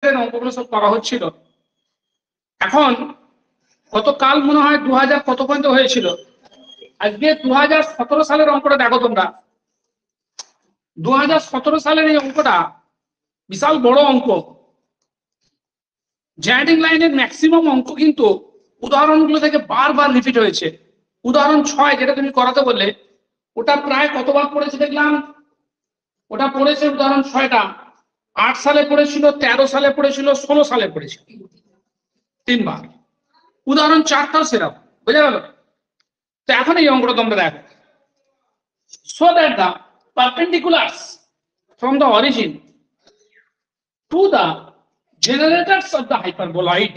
অঙ্কগুলো সব করা হচ্ছিল। এখন গতকাল মনে হয় 2000 কত পর্যন্ত হয়েছিল, আজকে 2017 সালের অঙ্কটা দেখো তোমরা। 2017 সালের এই অঙ্কটা বিশাল বড় অঙ্ক। জ্যামিতিক লাইনের ম্যাক্সিমাম অঙ্ক কিন্তু উদাহরণগুলো থেকে বারবার রিপিট হয়েছে। উদাহরণ 6 যেটা তুমি করাতে বললে, ওটা প্রায় কতবার পড়েছে দেখলাম, ওটা পড়েছে উদাহরণ 6টা 8 সালে পড়েছিল, 13 সালে পড়েছিল, 16 সালে পড়েছিল, 3বার। উদাহরণ 4টাও সেরকম, বুঝা গেল? তো এখন এই অঙ্কটা তোমরা দেখো। So that the perpendiculars from the origin to the generators of the hyperboloid,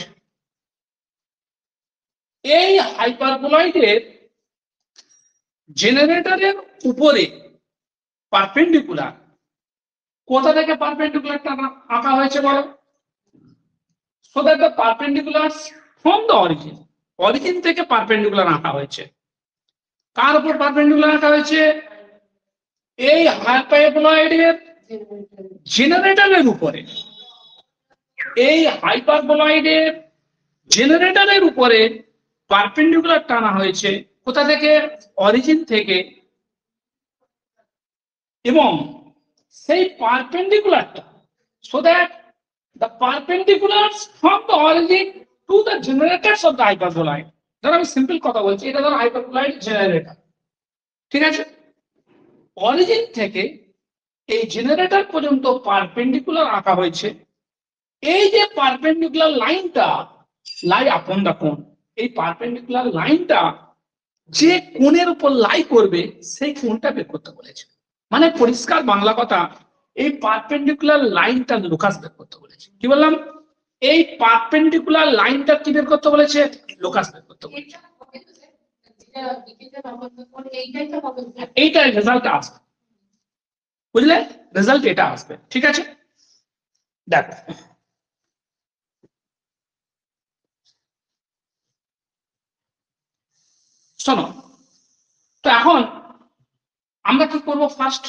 এই হাইপারবোলয়েডের জেনারেটরের উপরে পারপেন্ডিকুলার, কোথা থেকে পারপেন্ডিকুলারটা আঁকা হয়েছে বলো? So that the perpendiculars from the origin, origin থেকে পারপেন্ডিকুলার আঁকা হয়েছে। কার উপর পারপেন্ডিকুলার আঁকা হয়েছে? এই হাইপারবোলয়েডের জেনারেটরের উপরে। এই হাইপারবোলয়েডের জেনারেটরের উপরে পারপেন্ডিকুলার টানা হয়েছে। কোথা থেকে? অরিজিন থেকে। এবং সেই পারপেন্ডিকুলারটা, so that the perpendiculars from the origin to the generators of the hyperboloid, ধরো আমি সিম্পল কথা বলছি, এটা ধরো হাইপারবোলয়েড জেনারেটর, ঠিক আছে? অরিজিন থেকে এই জেনারেটর পর্যন্ত পারপেন্ডিকুলার আঁকা হয়েছে। এই যে পারপেন্ডিকুলার লাইনটা লাই আপন দা কোণ, এই পারপেন্ডিকুলার লাইনটা যে কোণের উপর লাই করবে সেই কোণটা বের করতে বলেছে। মানে পরিষ্কার বাংলা কথা, এই পারপেন্ডিকুলার লাইনটা লোকাস বের করতে বলেছে। কি বললাম? এই পারপেন্ডিকুলার লাইনটা কি বের করতে বলেছে? লোকাস বের করতে বলেছে। এইটার রেজাল্ট আসবে, বুঝলে? রেজাল্ট এটা আসবে, ঠিক আছে? দেখো শোনো, তো এখন আমরা কি করব? ফার্স্ট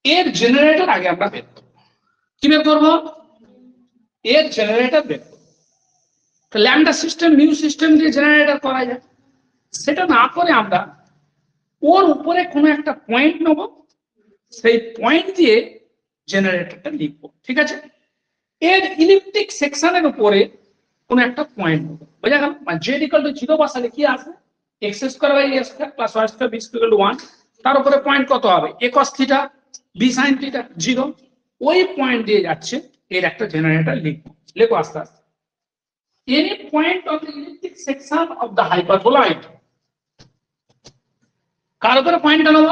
এর জেনারেটর আগে আমরা বের করব। কি বের করব? এর জেনারেটর বের করব। তো ল্যামডা সিস্টেম, মিউ সিস্টেম দিয়ে জেনারেটর করা যায়। সেটা না করে আমরা ওর উপরে কোনো একটা পয়েন্ট নেব, সেই পয়েন্ট দিয়ে জেনারেটরটা লিখবো, ঠিক আছে? এর ইলিপ্টিক সেকশনের উপরে কোন একটা পয়েন্ট নেব, বোঝা গেল? মানে জেড ইকুয়াল টু 0 বসালে কি আসবে? X square by A square plus Y square B equal to 1। তার উপরে পয়েন্ট কত হবে? A cos theta B sine theta 0। ওই পয়েন্ট দিয়ে যাচ্ছে এর একটা জেনারেটর লিখবো। লেখো আস্তে আস্তে। Any point of the elliptic section of the hyperboloid, কার উপরে পয়েন্টটা নেব?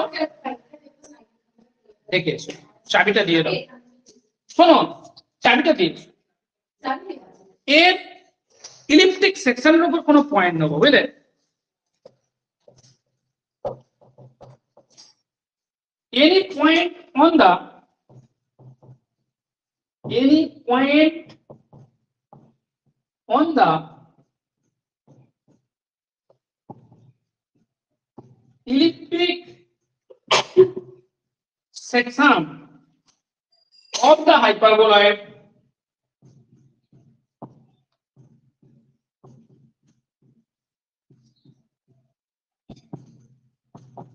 দেখে এসো, চাবিটা দিয়ে দাও। শোনো, চাবিটা দিয়ে এর ইলিপ্টিক সেকশনের উপর কোনো পয়েন্ট নেব, বুঝলে? any point on the elliptic section of the hyperboloid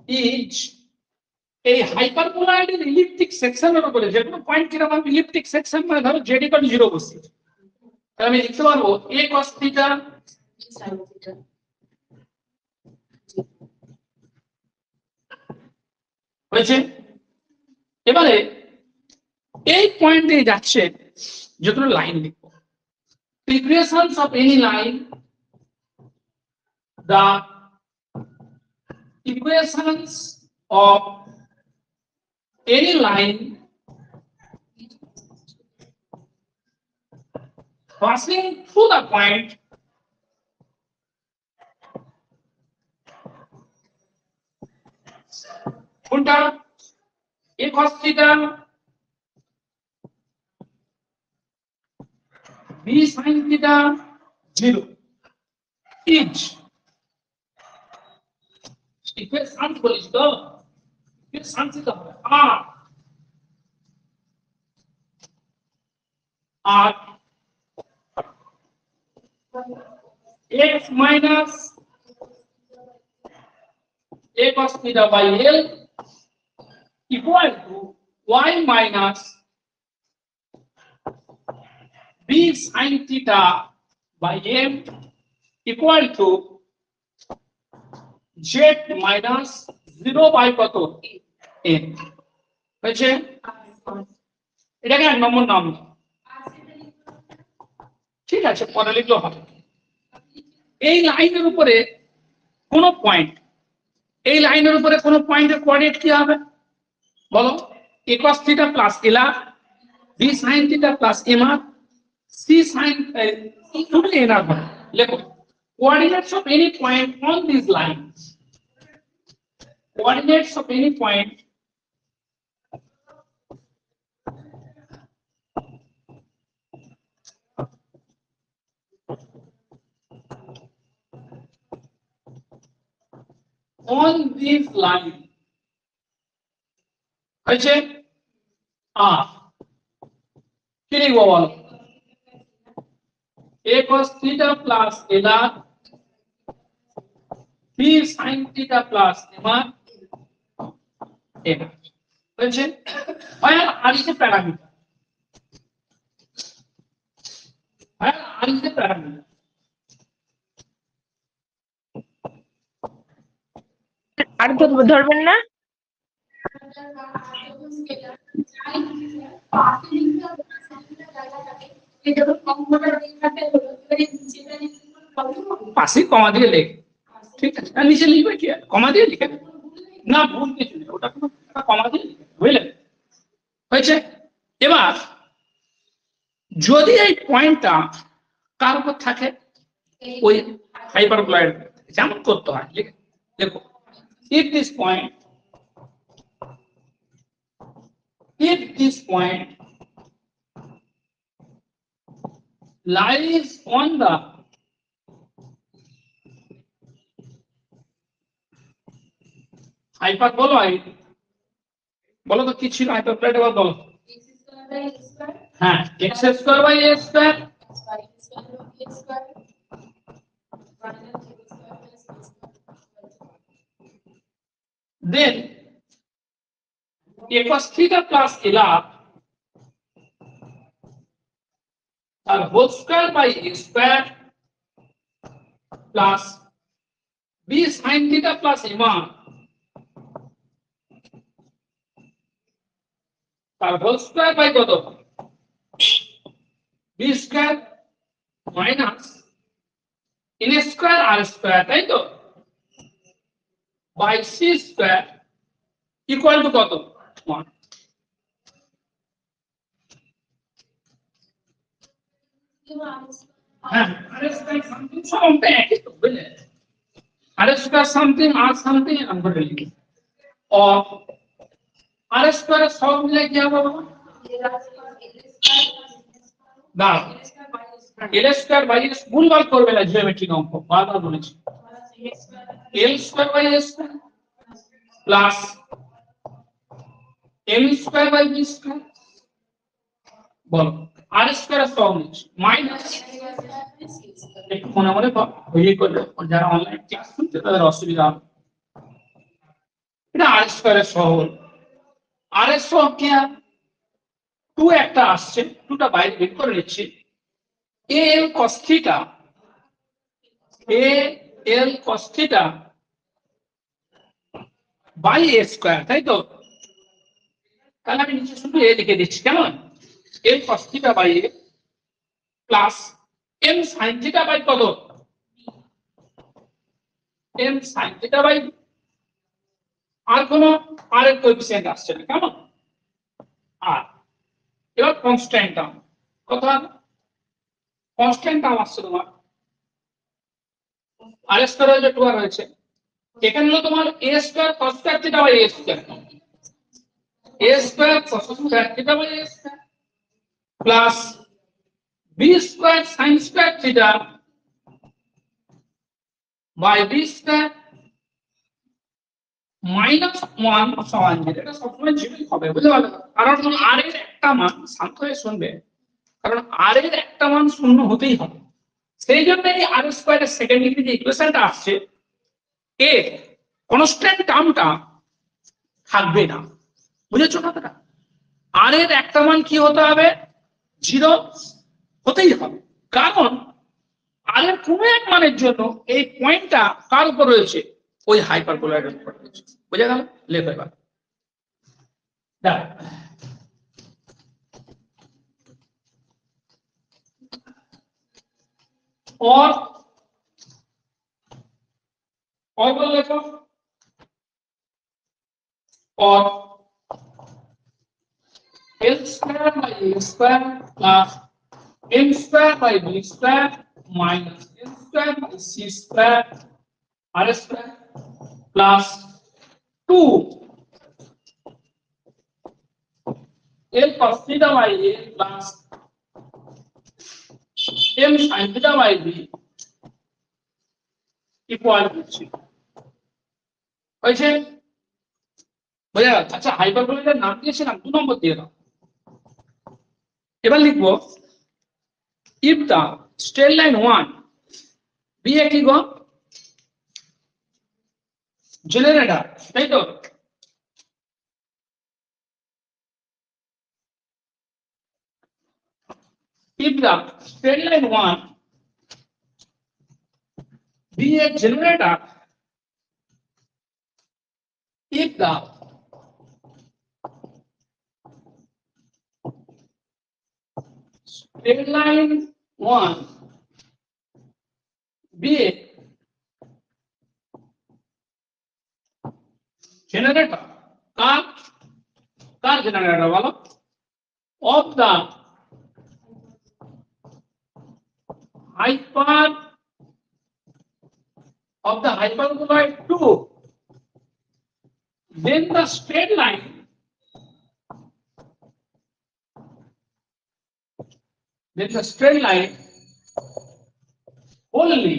is এই হাইপারবোলয়েডের ইলিপ্টিক সেকশনের উপরে যে কোনো পয়েন্ট কিরকম? ইলিপ্টিক সেকশন মানে ধরো জেড ইকুয়াল টু 0 বসছে, তাহলে আমি লিখতে পারবো a cos থিটা হয়েছে। এবারে এই পয়েন্ট দিয়ে যাচ্ছে যতগুলো লাইন লিখবো, equations of any line, the equations of any line passing through the point কোনটা? a cos theta b sin theta 0 is equation বলিস তো, ইকুয়েশন দিতে হবে আর আর x minus a cos theta by L equal to y minus b sin theta by M equal to z minus 0 by কত n হয়েছে। এটাকে এক নম্বর নাম, ঠিক আছে, পরে লিখলেও হবে। এই লাইনের উপরে কোন পয়েন্ট, এই লাইনের উপরে কোন পয়েন্টের কোঅর্ডিনেট কি হবে বলো? a cos theta plus l r, b sin theta plus m r, c sin n r। লেখো coordinates of any point on these lines, coordinates of any point on this line হয়েছে আর কি লিখবো বলো? a cos theta plus l r, b sin theta plus m r n হয়েছে। আর এই যে parameter, আর এই যে প্যারামিটার আর তো ধরবেন না। পাশে কমা দিয়ে লেখ, ঠিক আছে, আর নিচে লিখবে কি কমা দিয়ে লিখে দেবে না, ভুল কিছু নেই, ওটা কোনো কমা দিয়ে লিখে বুঝলে হয়েছে। এবার যদি এই পয়েন্টটা কার উপর থাকে, ওই হাইপারবোলয়েড যেমন করতে হয় লিখে দেখো, if this point lies on the হাইপারবোলয়েড, বলো তো কি ছিল হাইপারবোলয়েড, এবার বলো। হ্যাঁ, x square by a square, then a cos theta plus l r আর whole square by a square plus b sin theta plus m r তার whole square by কত b square minus n square r square, তাই তো, by c square equal to কত 1। হ্যাঁ, r square something সবটা একই তো বুঝলে, r square something r something আমরা লিখি, और r square সব মিলে কি হবে বাবা? না, l স্কয়ার বাই s ভুলভাল করবে না, জিওমেট্রিক অঙ্ক বারবার বলেছি, l square by s plus m square by b square, বল r স্কয়ার সব নিচ্ছে মাইনাস, একটু মনে মনে হয়ে করলে যারা অনলাইন ক্লাস শুনছে তাদের অসুবিধা হবে, এটা r স্কয়ারের সহগ, r এর সহগ কি 2 একটা আসছে, 2টা বাইরে বের করে নিচ্ছি, al cos theta, al cos theta by a square, তাই তো, তাহলে আমি নিচে শুধু a লিখে দিচ্ছি কেমন, l cos theta by a plus m sin theta by কত, m sin theta বাই, আর কোন r এর কোএফিসিয়েন্ট আসছে না কেমন, আর এবার কনস্ট্যান্ট টার্ম কত হবে, কনস্ট্যান্ট টার্ম আসছে তোমার r স্কয়ার হয়ে 2 রয়েছে, এখানে হলো তোমার a square cos square theta by a square, a square cos square theta by a square plus b square sin square theta by b square minus 1 সমান 0। এটা সবসময় 0 হবে বুঝতে পারলে, কারণ r এর একটা মান, শান্ত হয়ে শুনবে, কারণ আর এর একটা মান শূন্য হতেই হবে। সেই জন্য এই আর স্কোয়ারের সেকেন্ড ডিগ্রি যে ইকুয়েশনটা আসছে, এর কনস্ট্যান্ট টার্মটা থাকবে না। বুঝেছো কথাটা? আর এর একটা মান কি হতে হবে? 0 হতেই হবে। কারণ আর এর কোনো এক মানের জন্য এই পয়েন্টটা কার উপর রয়েছে? ওই হাইপারবোলয়েডের উপর রয়েছে। বুঝা গেল? লেখো এবার। और बोल লেখো। और l square by a square plus m square by b square minus n square by c square r square plus 2 l cos theta by a plus m sin theta by b equal to 0 হয়েছে? বুঝা গেল? আচ্ছা, হাইপারবোলার নাম দিয়েছিলাম, 2 নম্বর দিয়ে দাও। এবার লিখবো if the straight line 1 be a কি গো? জেনারেটর, তাই তো? if the straight line 1 be a generator, if the straight line 1 be a generator, car generator বলো? of the hyperboloid 2, then the straight line only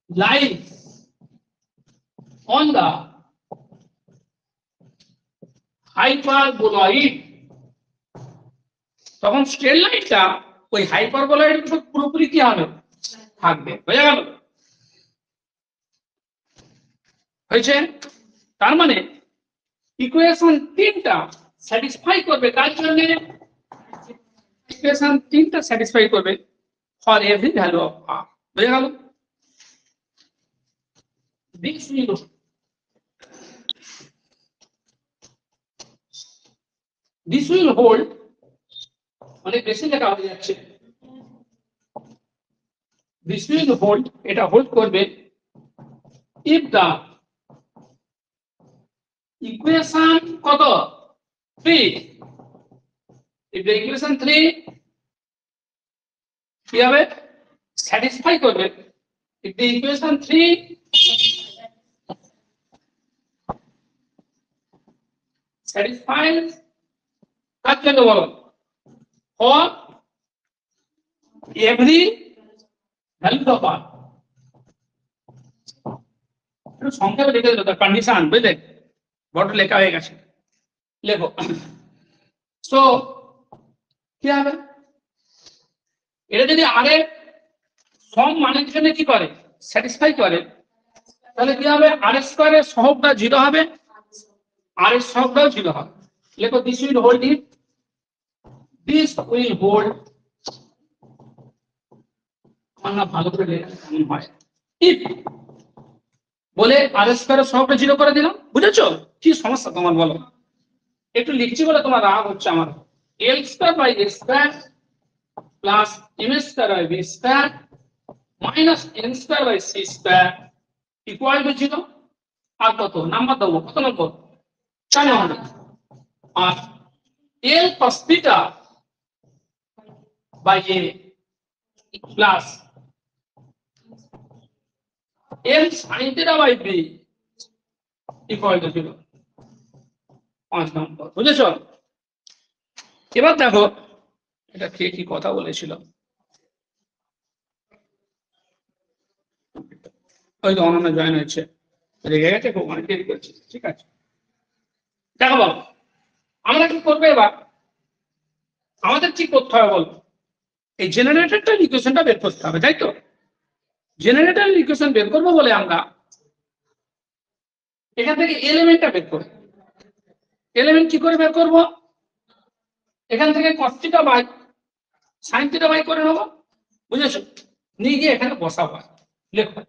lies on the hyperboloid, তখন straight লাইনটা ওই হাইপারবোলয়েডের উপর পুরোপুরি কি হবে? থাকবে। বুঝা গেল? হয়েছে? তার মানে ইকুয়েশন 3টা স্যাটিসফাই করবে কার জন্য? ইকুয়েশন 3টা স্যাটিসফাই করবে for every value of r। বুঝা গেল? This will hold, অনেক বেশি লেখা হয়ে যাচ্ছে। This will hold, এটা হোল্ড করবে if the equation কত? 3, if the equation 3 কি হবে? স্যাটিসফাই করবে। if the equation 3 satisfies কার জন্য বলো? for every value of r। একটু সংক্ষেপে লিখে দিল, কন্ডিশন, বুঝলে? বড় লেখা হয়ে গেছে, লেখো। সো কি হবে? এটা যদি আর এর সম মানের জন্য কি করে? স্যাটিসফাই করে, তাহলে কি হবে? আর স্কয়ারের সহগটা 0 হবে, আর এর সহগটাও 0 হবে। লেখো this will hold it, this will hold. আমরা ভালো করে লেখা কেমন হয়? ইফ বলে আর স্কয়ারের সহগটা 0 করে দিলাম। বুঝেছো? কি সমস্যা তোমার বলো? একটু লিখছি বলে তোমার রাগ হচ্ছে আমার। l square by a square plus m square by b square minus n square by c square equal to 0। আর কত নাম্বার দেবো? কত নম্বর? 4 নম্বর। আর l cos theta by a plus m sin theta by b equal to 0। 5 নম্বর। বুঝেছো? এবার দেখো এটা কে কি কথা বলেছিল। ওই তো অনন্য জয়েন হয়েছে, রেগে গেছে খুব, অনেক দেরি করছে। ঠিক আছে, দেখো বাবু, আমরা কি করবো এবার? আমাদের কি করতে হবে বলবো, এই জেনারেটরটার ইকুয়েশনটা বের করতে হবে, তাই তো? জেনারেটরের ইকুয়েশন বের করবো বলে আমরা এখান থেকে এলিমেন্টটা বের করবো। এলিমেন্ট কি করে বের করবো? এখান থেকে cos θ বাই sin θ বাই করে নেবো, বুঝেছো? নিয়ে গিয়ে এখানে বসাবো, লেখো।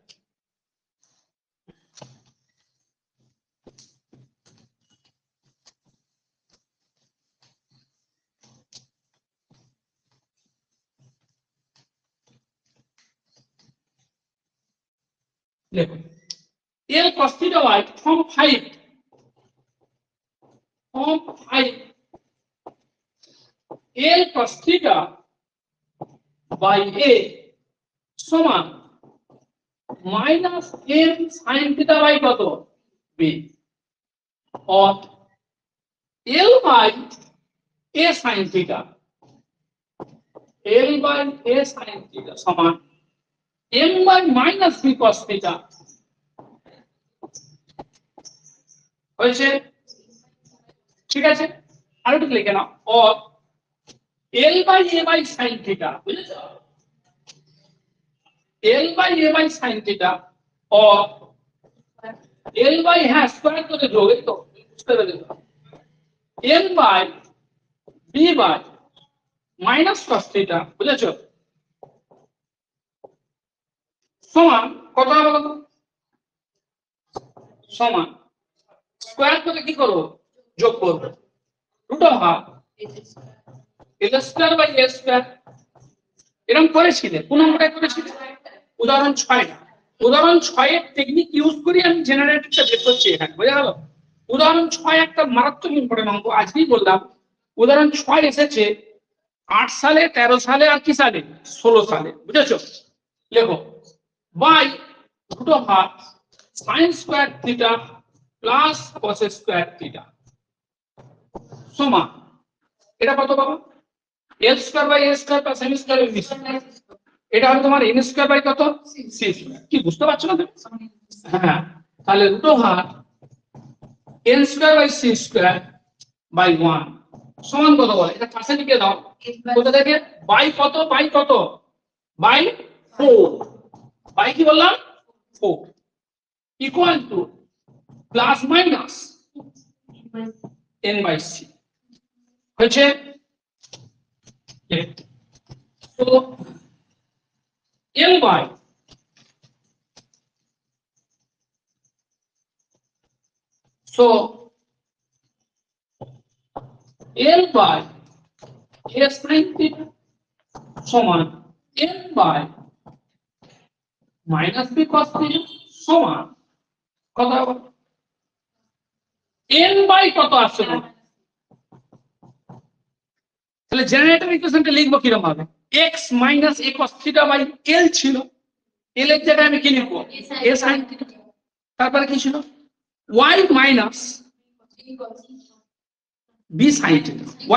লেখো L cos θ by from 5 L cos θ by A সমান মাইনাস M sin θ বাই কত B, or L by A sin θ, L by A sin θ সমান M by minus B cos θ। হয়েছে? ঠিক আছে, আর একটু লিখে নাও, or L by A by sin θ, বুঝেছো? L by A by sin θ, or L by square করে যোগ, এই তো বুঝতে পেরেছো? M by B by minus cos θ, বুঝেছো? সমান কত হবে কত? সমান স্কয়ার করে কি করব? যোগ করব, root of half L square by A square. এরকম করেছিলে, কোন অঙ্কটা করেছিলে? উদাহরণ 6। উদাহরণ 6 এর টেকনিক ইউজ করি আমি জেনারেটরটা বের করছি এখানে, বুঝা গেল? উদাহরণ 6 একটা মারাত্মক ইম্পর্টেন্ট অঙ্ক, আজকেই বললাম। উদাহরণ 6 এসেছে 8 সালে, 13 সালে, আর কি সালে? 16 সালে, বুঝেছো? লেখো by root of half sin square θ plus cos square θ সমান, এটা কত পাবো? L square by A square plus M square B square. এটা হবে তোমার n স্কয়ার বাই কত? c square. কি বুঝতে পারছো না তুমি? হ্যাঁ, তাহলে root of half n square by c square by 1 সমান কত বলে? এটা পাশে লিখে দাও। কোথা থেকে? বাই কত? বাই কত? বাই 4। বাই কি বললাম? 4 equal to plus minus n by c। হয়েছে? তো L by so L by A sin θ সমান N by minus B cos θ সমান কত হবে? N by কত আসছে? তাহলে জেনারেটর ইকুয়েশনটা লিখবো কিরকম হবে? x minus a cos θ by L ছিল, L এর জায়গায় আমি কি লিখবো? A sin θ। তারপরে কি ছিল? y minus b sin θ,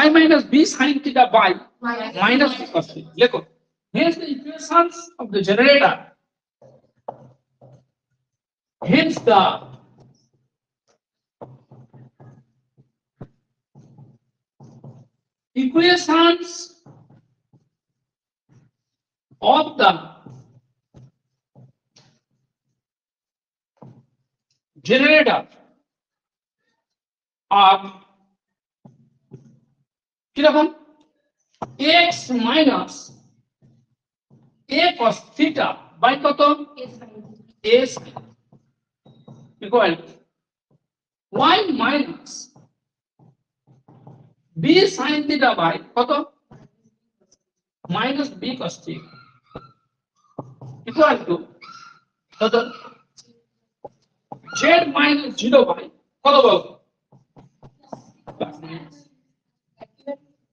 y minus b sin θ by minus b cos θ। লেখো hence the equations of the generator, hence the equations of the generator are কিরকম? x minus a cos θ by কত? a equal y minus b sin θ by কত? minus b cos θ equal to কত? z minus 0 by কত বল?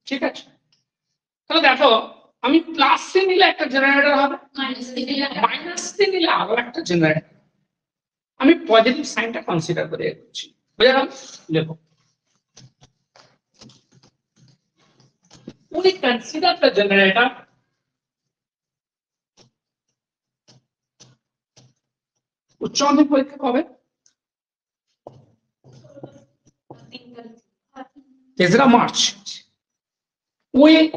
ঠিক আছে, তাহলে দেখো আমি প্লাস সি নিলে একটা জেনারেটর হবে, মাইনাস সি নিলে আরো একটা জেনারেটর। আমি পজিটিভ সাইনটা কনসিডার করে এগোচ্ছি, বুঝা গেল? লেখো we consider the generator উচ্চ মাধ্যমিক পরীক্ষা কবে? 3 March. we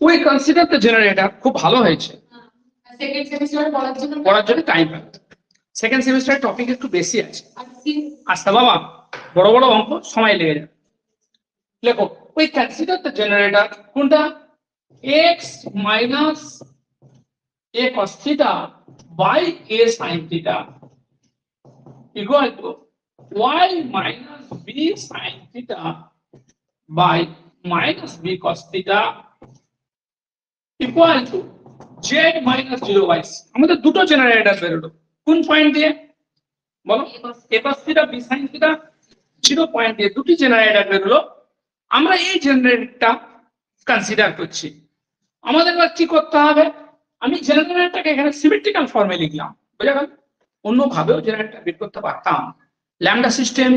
we consider the generator খুব ভালো হয়েছে সেকেন্ড সেমিস্টারে পড়ার জন্য টাইম পাবে সেকেন্ড সেমিস্টারের টপিক একটু বেশি আছে আচ্ছা বাবা বড় বড় অঙ্ক সময় লেগে যাবে লেখো we consider the generator কোনটা x minus a cos theta by a sin theta equal to y minus b sin theta by minus b cos theta equal to z minus 0y আমাদের দুটো জেনারেটর বেরোলো কোন point দিয়ে বলো a cos theta b sin theta 0 point দিয়ে দুটি generator বেরোলো আমরা এই জেনারেটরটা কনসিডার করছি আমাদের এবার কি করতে হবে আমি জেনারেটরটাকে এখানে সিমেট্রিক্যাল ফর্মে লিখলাম বুঝা গেল অন্য ভাবেও জেনারেটর বের করতে পারতাম ল্যামডা সিস্টেম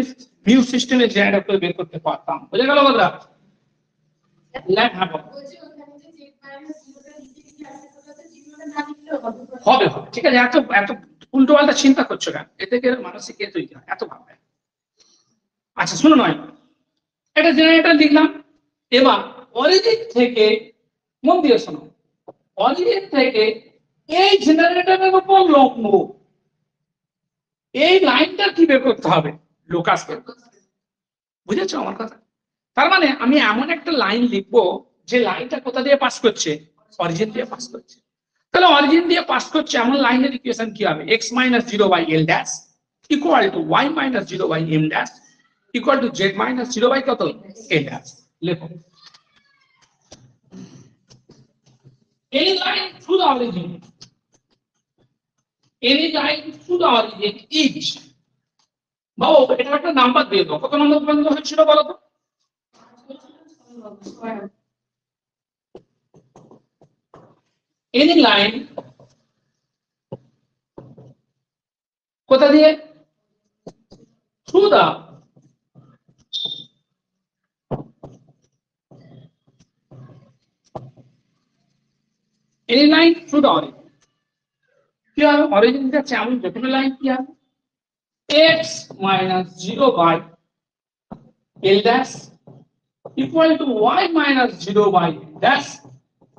মিউ সিস্টেমের জেনারেটর করে বের করতে পারতাম বুঝা গেল বন্ধুরা হবে হবে ঠিক আছে এত এত উল্টো পাল্টা চিন্তা করছো কেন এতে করে মানসিক এ তৈরি হয় এত ভাববে আচ্ছা শুনো নয় এটা জেনারেটর লিখলাম এবার অরিজিন থেকে মন দিয়ে শোনো অরিজিন থেকে এই জেনারেটরের উপর লম্ব এই লাইনটা কি বের করতে হবে লোকাস বের করতে হবে বুঝেছো আমার কথা তার মানে আমি এমন একটা লাইন লিখবো যে লাইনটা কোথা দিয়ে পাস করছে অরিজিন দিয়ে পাস করছে তাহলে অরিজিন দিয়ে পাস করছে এমন লাইনের ইকুয়েশন কি হবে x minus 0 by l dash equal to y minus 0 by m dash equal to z minus 0 by কত l dash লেখো any line through the origin is বাবু এটা একটা নাম্বার দিয়ে দাও কত নম্বর পর্যন্ত হচ্ছিল বলো তো any line কোথা দিয়ে through the any line through the origin কি হবে অরিজিন যাচ্ছে এমন যে কোনো লাইন কি হবে x minus 0 by l dash equal to y minus 0 by l dash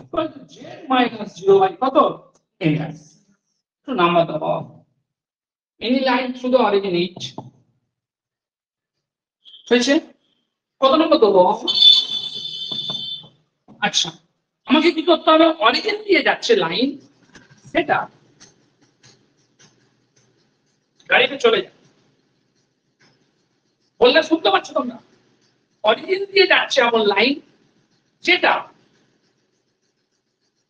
equal to z minus 0 by কত l dash তো নাম্বার দাও any line through the origin h হয়েছে কত নম্বর দেবো আচ্ছা আমাকে কি করতে হবে অরিজিন দিয়ে যাচ্ছে লাইন সেটা গাড়িতে চলে যায় বললে শুনতে পাচ্ছ তোমরা অরিজিন দিয়ে যাচ্ছে এমন লাইন যেটা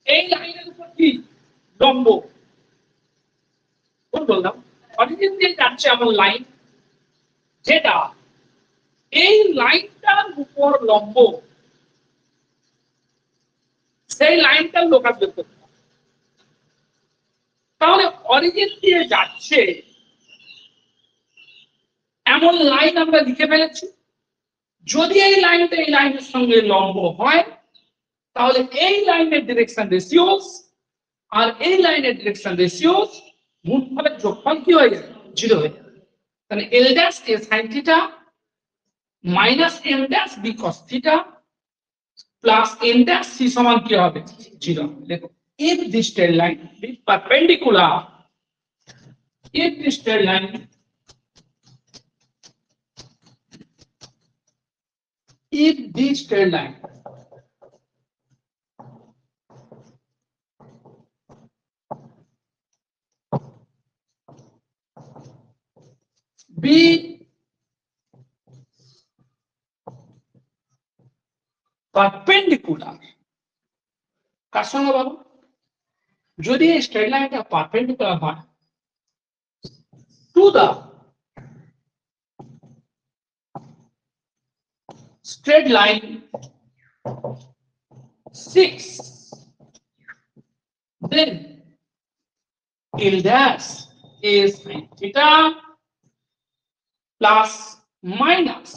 এই লাইনের উপর কি লম্ব বললাম অরিজিন দিয়ে যাচ্ছে এমন লাইন যেটা এই লাইনটার উপর লম্ব সেই লাইনটার লোকাস বের করতে হবে তাহলে অরিজিন দিয়ে যাচ্ছে এমন লাইন আমরা লিখে ফেলেছি যদি এই লাইনটা এই লাইনের সঙ্গে লম্ব হয় তাহলে এই লাইনের ডিরেকশন রেশিওস আর এই লাইনের ডিরেকশন রেশিওস গুণফলের যোগফল কি হয়ে যাবে 0 হয়ে যাবে তাহলে l dash a sin theta minus m dash b cos theta plus n dash c সমান কি হবে 0 দেখো if this straight line is perpendicular if this straight line if this straight line be perpendicular কার সঙ্গে বলো যদি এই straight লাইনটা perpendicular হয় to the straight line 6 then l dash is sin theta plus minus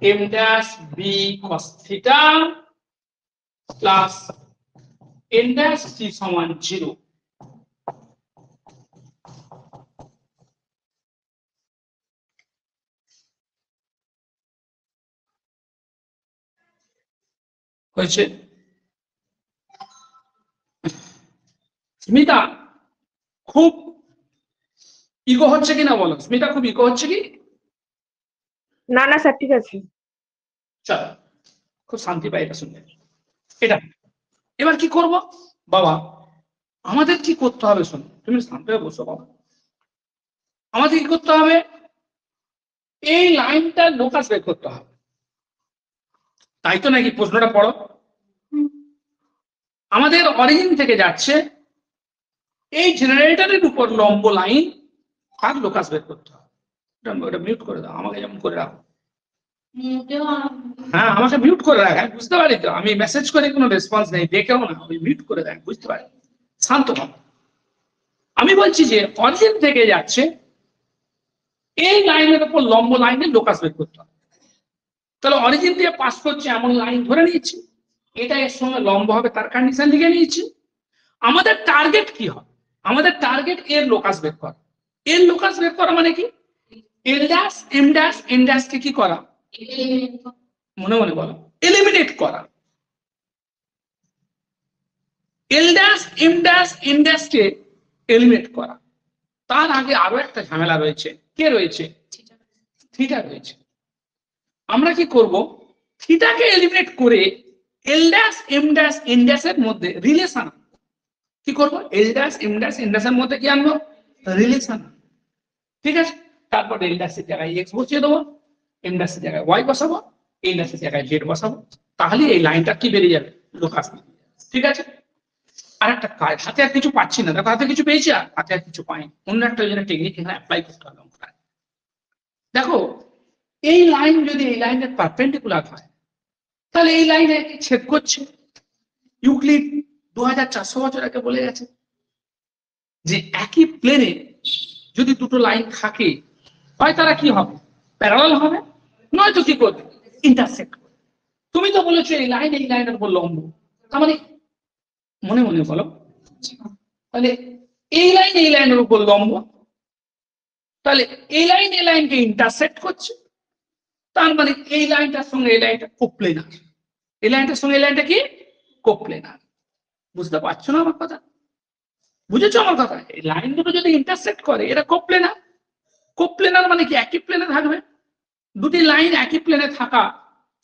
m dash b cos theta plus n dash c সমান 0 হয়েছে। স্মিতা খুব ego হচ্ছে কিনা বলো, স্মিতা খুব ইগো হচ্ছে কি? না না স্যার ঠিক আছে। চলো, খুব শান্তি পাই এটা শুনলে। এটা এবার কি করব বাবা, আমাদের কি করতে হবে শোনো, তুমি শান্ত হয়ে বসো বাবা। আমাদের কি করতে হবে, এই লাইনটা লোকাস বের করতে হবে, তাই তো নাকি? প্রশ্নটা পড়ো। আমাদের অরিজিন থেকে যাচ্ছে এই জেনারেটরের উপর লম্ব লাইন আর লোকাস বের করতে হবে। ওটা মিউট করে দাও, আমাকে যেমন করে রাখো। হ্যাঁ, আমাকে মিউট করে রাখ, আমি বুঝতে পারি তো, আমি মেসেজ করে কোনো রেসপন্স নেই, দেখেও না, আমি মিউট করে দেখ, বুঝতে পারি। শান্ত হও। আমি বলছি যে অরিজিন থেকে যাচ্ছে এই লাইনের উপর লম্ব লাইনে লোকাস বের করতে হবে। তাহলে অরিজিন দিয়ে পাস করছে এমন লাইন ধরে নিয়েছি, এটা এর সঙ্গে লম্ব হবে, তার কন্ডিশন লিখে নিয়েছি। আমাদের টার্গেট কি হবে, আমাদের টার্গেট এর লোকাস বের করা। এর লোকাস বের করা মানে কি, L dash M dash N dash কে কি করা, মনে মনে বলো, এলিমিনেট করা। L dash M dash N dash কে এলিমিনেট করা। তার আগে আরো একটা ঝামেলা রয়েছে, কে রয়েছে, থিটা রয়েছে। আমরা কি করব, থিটাকে এলিমিনেট করে L dash M dash N dash এর মধ্যে রিলেশন কি করব, L dash M dash N dash এর মধ্যে কি আনবো, রিলেশন। ঠিক আছে, তারপর এল ড্যাশ এর জায়গায় এক্স বসিয়ে দেবো, এম ড্যাশ এর জায়গায় ওয়াই বসাবো, এল ড্যাশ এর জায়গায় জেড বসাবো, তাহলে এই লাইনটা কি বেরিয়ে যাবে, লোকাস। ঠিক আছে, আর একটা কাজ, হাতে আর কিছু পাচ্ছি না, দেখো হাতে কিছু পেয়েছি আর হাতে আর কিছু পাইনি, অন্য একটা টেকনিক এখানে অ্যাপ্লাই করতে হবে। দেখো এই লাইন যদি এই লাইনের পারপেন্ডিকুলার হয়, তাহলে এই লাইনে ছেদ করছে। ইউক্লিড 2400 বছর আগে বলে গেছে যে একই প্লেনে যদি দুটো লাইন থাকে, হয় তারা কি হবে, প্যারালাল হবে, নয়তো কি করবে, ইন্টারসেক্ট করবে। তুমি তো বলেছো এই লাইনের উপর লম্ব, তার মানে মনে মনে বলো, তাহলে এই লাইনের উপর লম্ব, তাহলে এই লাইনকে ইন্টারসেক্ট করছে, তার মানে এই লাইনটার সঙ্গে এই লাইনটা কোপ্লেনার, এই লাইনটার সঙ্গে এই লাইনটা কি কোপ্লেনার। বুঝতে পারছো না আমার কথা, বুঝেছো আমার কথা? এই লাইন দুটো যদি ইন্টারসেক্ট করে এটা কোপ্লেনার। কোপ্লেনার মানে কি একই প্লেনে থাকবে, দুটি লাইন একই প্লেনে থাকা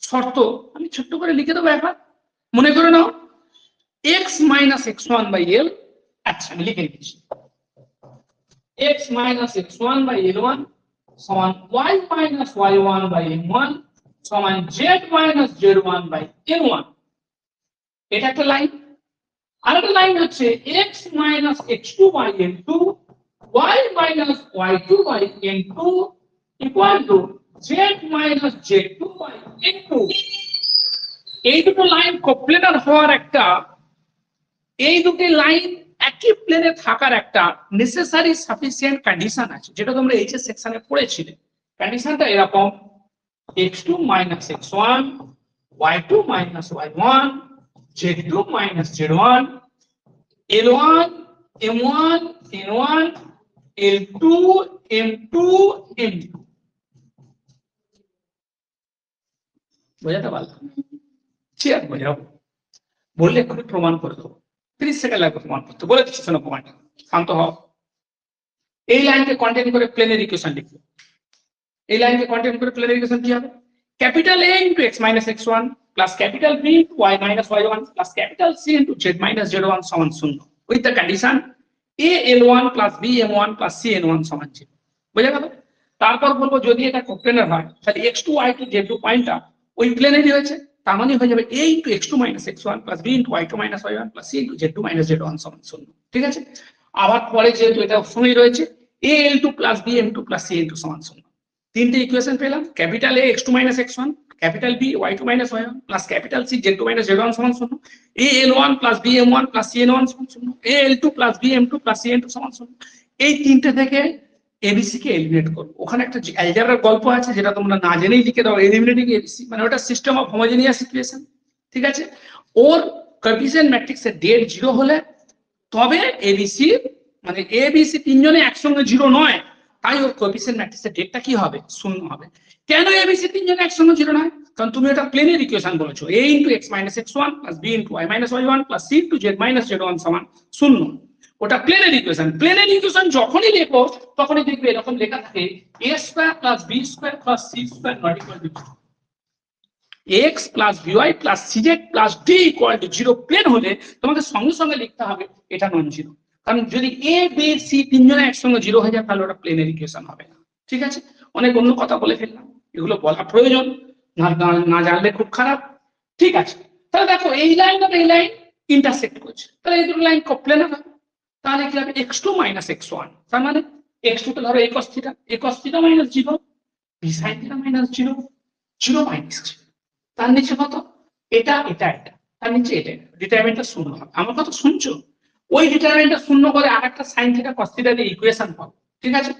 শর্ত আমি ছোট্ট করে লিখে দেবো একবার, মনে করে নাও x minus x1 by L, আচ্ছা আমি লিখে দিচ্ছি, x minus x1 by l1 সমান y minus y1 by m1 সমান z minus z1 by n1। এটা একটা লাইন। আরেকটা লাইন হচ্ছে x minus x2 by n2 y minus y2 by n2 equal to z minus z2 by n2। এই দুটো line কোপ্লেনার হওয়ার একটা, এই দুটি লাইন একই প্লেনে থাকার একটা নেসেসারি সাফিসিয়েন্ট কন্ডিশন আছে, যেটা তোমরা এইচএস সেকশনে পড়েছিলে। কন্ডিশনটা এরকম, x2 minus x1 y2 minus y1 z2 minus z1 l1 m1 n1 l2 m2 m2। বোঝাতে পারলাম? ঠিক আছে, বোঝাবো, বললে এক্ষুনি প্রমাণ করে দেবো, 30 সেকেন্ড লাগবে প্রমাণ করতে, বলে দিচ্ছি শোনো প্রমাণটা, শান্ত হও। এই লাইনকে কন্টেন করে প্লেনের ইকুয়েশন লিখবো। এই লাইনকে কন্টেন করে প্লেনের ইকুয়েশন কি হবে, capital A into x minus x1 plus capital B into y minus y1 plus capital C into z minus z1 সমান 0 with the condition A l1 plus B m1 plus C n1 সমান 0। বুঝা গেল? তারপর বলবো যদি এটা কোপ্লেনার হয় তাহলে x2 y2 z2 পয়েন্টটা ওই প্লেনেরই হয়েছে, তার মানে হয়ে যাবে A into x2 minus x1 plus B into y2 minus y1 plus C into z2 minus z1 সমান 0। ঠিক আছে, আবার পরে যেহেতু এটা সঙ্গেই রয়েছে A l2 plus B m2 plus C n2 সমান 0। তিনটে ইকুয়েশন পেলাম, capital A x2 minus x1, capital B y2 minus y1 plus capital C z2 minus z1 সমান 0, A l1 plus B m1 plus C n1 সমান 0, A l2 plus B m2 plus C n2 সমান 0। এই তিনটে থেকে ABC কে eliminate করব। ওখানে একটা অ্যালজেব্রার গল্প আছে যেটা তোমরা না জেনেই লিখে দাও, এলিমিনেটিং ABC, মানে ওটা সিস্টেম অফ হোমোজেনিয়াস ইকুয়েশন। ঠিক আছে, ওর কোএফিসিয়েন্ট ম্যাট্রিক্সের ডেট 0 হলে তবে ABC, মানে ABC তিনজনে একসঙ্গে 0 নয়, তাই ওর কোএফিসিয়েন্ট ম্যাট্রিক্সের ডেটটা কি হবে, 0 হবে। কেন ABC তিনজনে একসঙ্গে 0 নয়, কারণ তুমি এটা প্লেনের ইকুয়েশন বলেছো, a into x minus x one plus b into y minus y one plus c into z minus z one সমান শূন্য। ওটা প্লেনের ইকুয়েশন। প্লেনের ইকুয়েশন যখনই লেখো তখনই দেখবে এরকম লেখা থাকে a square plus B square plus C square not equal to x plus B Y plus C Z plus D equal to 0 plane হলে তোমাকে সঙ্গে সঙ্গে লিখতে হবে এটা নন জিরো। কারণ যদি এ বি সি তিনজনে একসঙ্গে 0 হয়ে যায় তাহলে ওটা প্লেনের ইকুয়েশন হবে না। ঠিক আছে, অনেক অন্য কথা বলে ফেললাম, এগুলো বলা প্রয়োজন, না জানলে খুব খারাপ। ঠিক আছে, তাহলে দেখো এই লাইন আর এই লাইন ইন্টারসেক্ট করছে, তাহলে এই দুটো লাইন প্লেনার হবে। তাহলে কি হবে x2 মাইনাস x1, তার মানে x2 কে ধরো a cos theta, a cos theta minus 0, b sin theta minus 0, 0 minus 0। তার নিচে কত? এটা এটা এটা, তার নিচে এটা, ডিটারমিনেন্টটা শূন্য হবে। আমার কথা শুনছো? ওই ডিটারমিনেন্টটা শূন্য করে আরেকটা sin থিটা cos থিটা দিয়ে ইকুয়েশন পাবো। ঠিক আছে,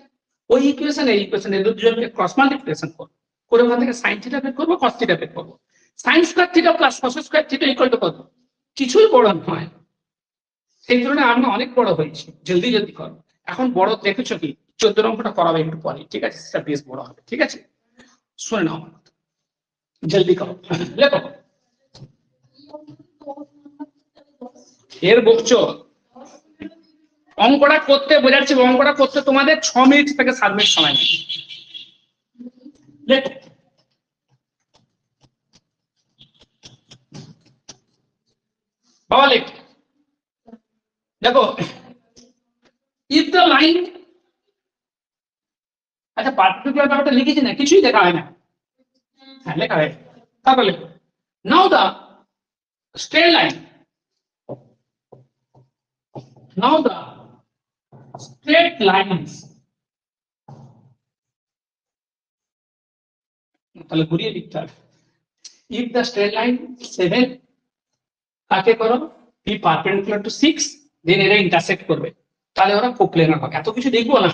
ওই ইকুয়েশন এই ইকুয়েশন এর দুজনকে ক্রস মাল্টিপ্লিকেশন করব, করে ওখান থেকে sin থিটা বের করব, cos থিটা বের করব। sin square theta plus cos square theta equal to কত? কিছুই বড় নয়। সেই তুলনায় আমরা অনেক বড় হয়েছি, জলদি জলদি করো। এখন বড় দেখেছো কি? 14 অঙ্কটা করাবে একটু পরে, ঠিক আছে? সেটা বেশ বড় হবে। ঠিক আছে, শুনে নাও আমার কথা, জলদি করো, লেখো। এর বকছো অঙ্কটা করতে, বোঝাচ্ছি অঙ্কটা করতে তোমাদের 6 মিনিট থেকে 7 মিনিট সময় নেই। লেখো। বাবা লেখ। দেখো, if the line, আচ্ছা পার্টিকুলার ব্যাপারটা লিখেছি না, কিছুই লেখা হয় না। হ্যাঁ লেখা হয়, তারপর লেখো। Now the straight line, now the straight lines, তাহলে ঘুরিয়ে লিখতে হবে। If the straight line 7 কাকে করো p perpendicular to 6, then এরা ইন্টারসেক্ট করবে, তাহলে ওরা কোপ্লেনার হবে। এত কিছু দেখবো না,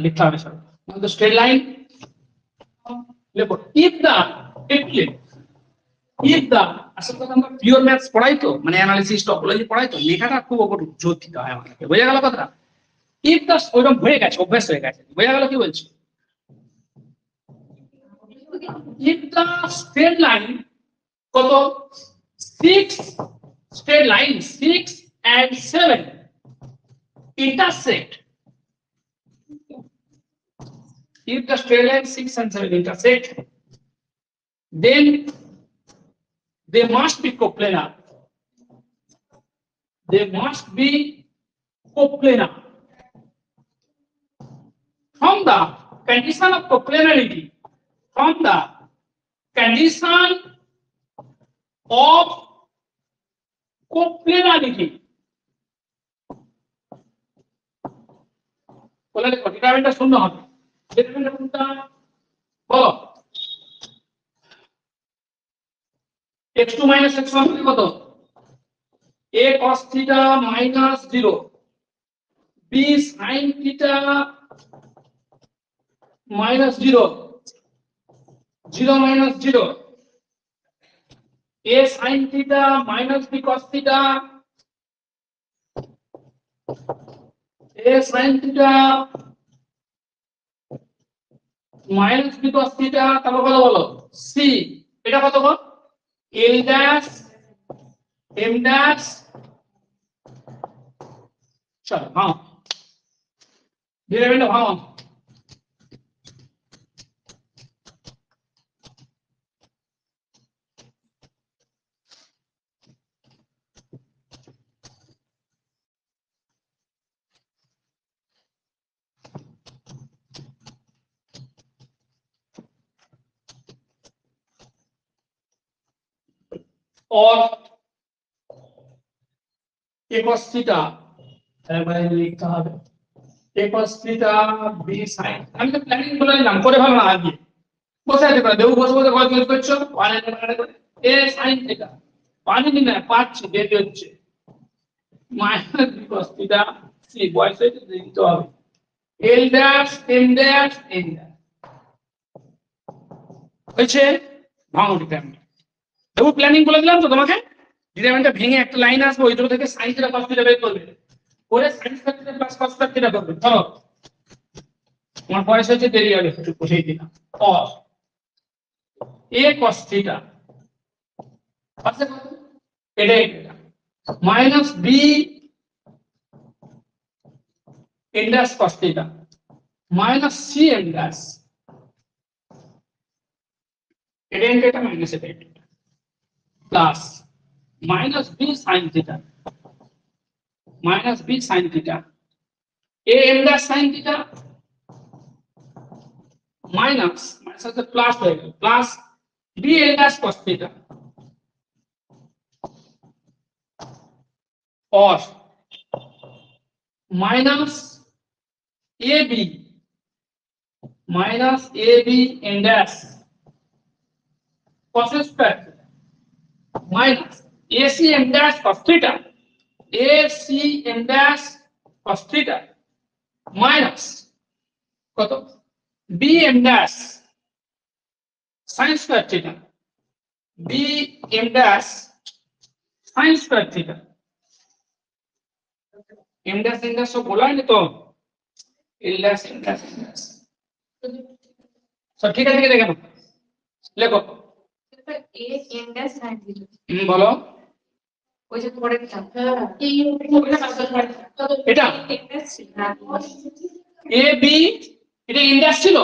লিখতে হবে সব। Now the straight line, লেখো if the আসলে কথা আমরা পিওর ম্যাথস পড়াই তো, মানে অ্যানালিসিস টপোলজি পড়াই তো, লেখাটা খুব ওপর জোর দিতে হয় আমাকে। বোঝা গেল কথাটা? if the ওইরকম হয়ে গেছে, অভ্যাস হয়ে গেছে। বোঝা গেল কি বলছি? if the straight line কত 6 straight line 6 and 7 intersect, if the straight line 6 and 7 intersect, then they must be coplanar. They must be coplanar. From the condition of coplanarity, from the condition of coplanarity, বলে ডিটারমিনেন্টটা শূন্য হবে। Determinant কোনটা বলো? x2 minus x1 কত? a cos theta minus 0, b sin theta minus 0, 0 minus 0, a sin theta minus b cos theta, a sin theta minus b cos theta, তারপর কত বলো? c, এটা কত গো? l dash m dash, চলো ভাঙো, determinant ভাঙো। और a cos theta একবারে লিখতে হবে, a cos theta b sin, আমি তো প্ল্যানিং বলে নিলাম, করে ভালো না আগে বসে আছে করে দেবো, বসে বসে কত ইউজ করছো a sin theta পানি নি না পাচ্ছি বের হচ্ছে minus b cos theta c, বয়স হয়েছে দিতে হবে l dash m dash n dash হয়েছে। ভাঙো ডিটারমিনেন্ট, দেবো প্ল্যানিং বলে দিলাম তো তোমাকে। ডিটারমিনেন্টটা ভেঙে একটা লাইন আসবে, ওই দুটো থেকে sin theta cos theta বের করবে, করে sin square theta plus cos square theta করবে। চলো, তোমার বয়স হচ্ছে দেরি হবে, একটু বসেই দিলাম। a cos theta আছে কত এটাই minus b n dash cos theta minus c n dash এটা n theta মাইনাস এটা plus minus b sin theta minus b sin theta a n dash sin theta minus সাথে plus হয়ে গেল plus b n dash cos theta और minus ab n dash cos square minus ac n dash cos theta ac n dash cos theta minus কত b n dash sin square theta b n dash sin square theta m dash n dash सब बोला है तो l dash n dash सब ठीक है देखो लिखो A n dash sin theta बोलो ওই যে পরে এটা a b এটা ইনডাস ছিল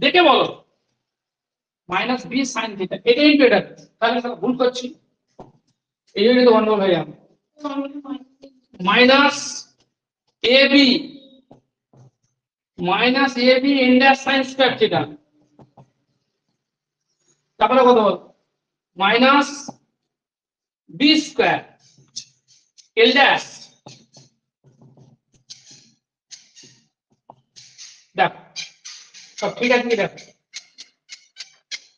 দেখে বলো মাইনাস b sin থিটা এটা ইনটু এটা তাহলে আমরা ভুল করছি এই জন্য তো গন্ডগোল হয়ে যাবে মাইনাস ab ইনডাস sin স্কয়ার থিটা তারপরে কত বল minus b square l dash দেখো সব ঠিক আছে কি দেখো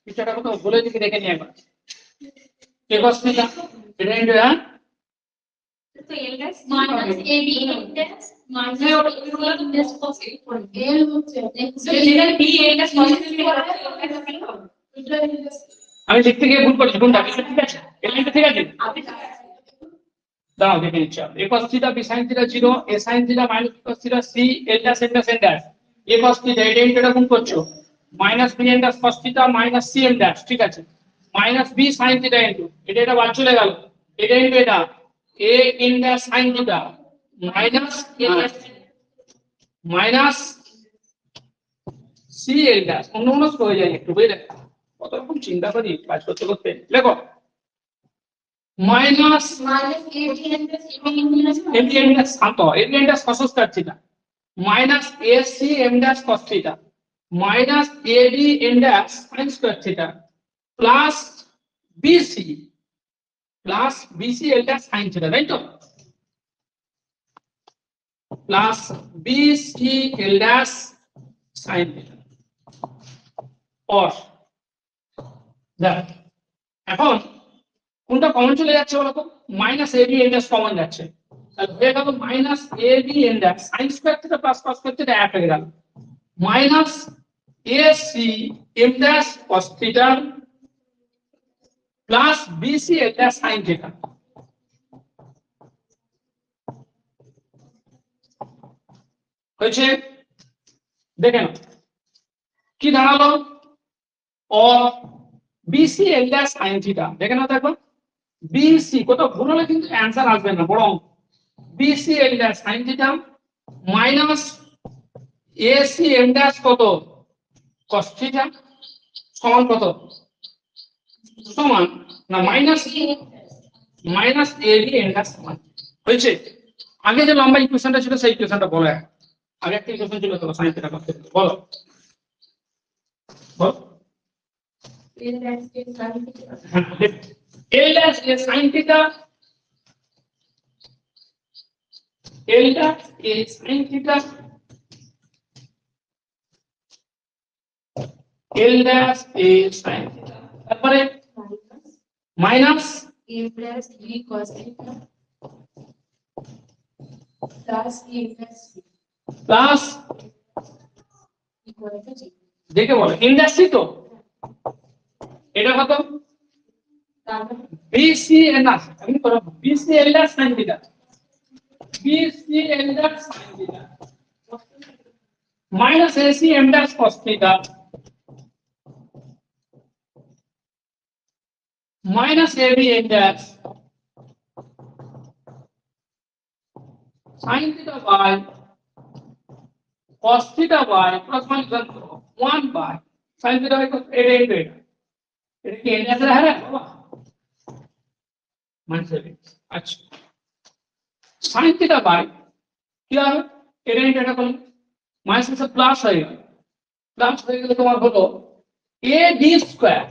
বিষয়টা কত বলে দিকে দেখে নিয়ে একবার কে cos থিটা এটা ইনটু হ্যাঁ তো l dash minus ab n dash minus n dash cos theta l হচ্ছে যেটা b n dash cos theta আমি লিখতে গিয়ে ভুল করছি কোনটা ঠিক আছে l ইনটু ঠিক আছে দাও দেখে নিচ্ছি a cos theta b sin theta 0 a sin theta minus b cos theta c l dash n dash n dash a cos theta এটা ইনটু এটা গুণ করছো minus b n dash cos theta minus c n dash ঠিক আছে minus b sin theta into এটা বাদ চলে গেল এটা ইনটু এটা a n dash sin theta minus c l dash অন্য হয়ে যায় একটু বুঝলে কত রকম চিন্তা করি কাজ করতে করতে লেখো minus ab n dash m dash Shanto m dash cos square theta minus ac m dash cos theta minus ab n dash sin square theta plus bc l dash sin theta right to plus bc l dash sin theta or that এখন কোনটা common চলে যাচ্ছে বলো তো minus ab n dash common যাচ্ছে তাহলে হয়ে গেল minus ab n dash sin square theta plus cos square theta এক হয়ে গেল minus ac m dash cos theta plus bc l dash sin theta হয়েছে দেখে নাও কি দাঁড়ালো or bc l dash sin theta দেখে নাও দেখো bc কত ভুল হলে কিন্তু অ্যানসার আসবে না বরং bc l dash sin theta minus ac m dash কত cos theta সমান কত সমান না মাইনাস ab n dash সমান হয়েছে আগে যে লম্বা ইকুয়েশনটা ছিল সেই ইকুয়েশনটা বলো আগে একটা ইকুয়েশন ছিল তো sin theta cos theta বলো বলো l dash sin theta l dash is sin theta l dash is sin theta l dash is sin theta তারপরে minus a plus b cos theta plus a plus c plus equal to 0 দেখে বলো industry তো এটা কত তারপর BC না আমি করব BC l dash sin theta BC l dash sin theta minus AC m dash cos theta minus AB in dash sin theta by cos theta by plus minus 1 by sin theta by cos এটা এটা কি n dash है बाबा minus AB अच्छा sin theta by क्या है এটা এটা করলে মাইনাস से প্লাস হয়ে গেল প্লাস হয়ে গেলে তোমার হলো AB স্কয়ার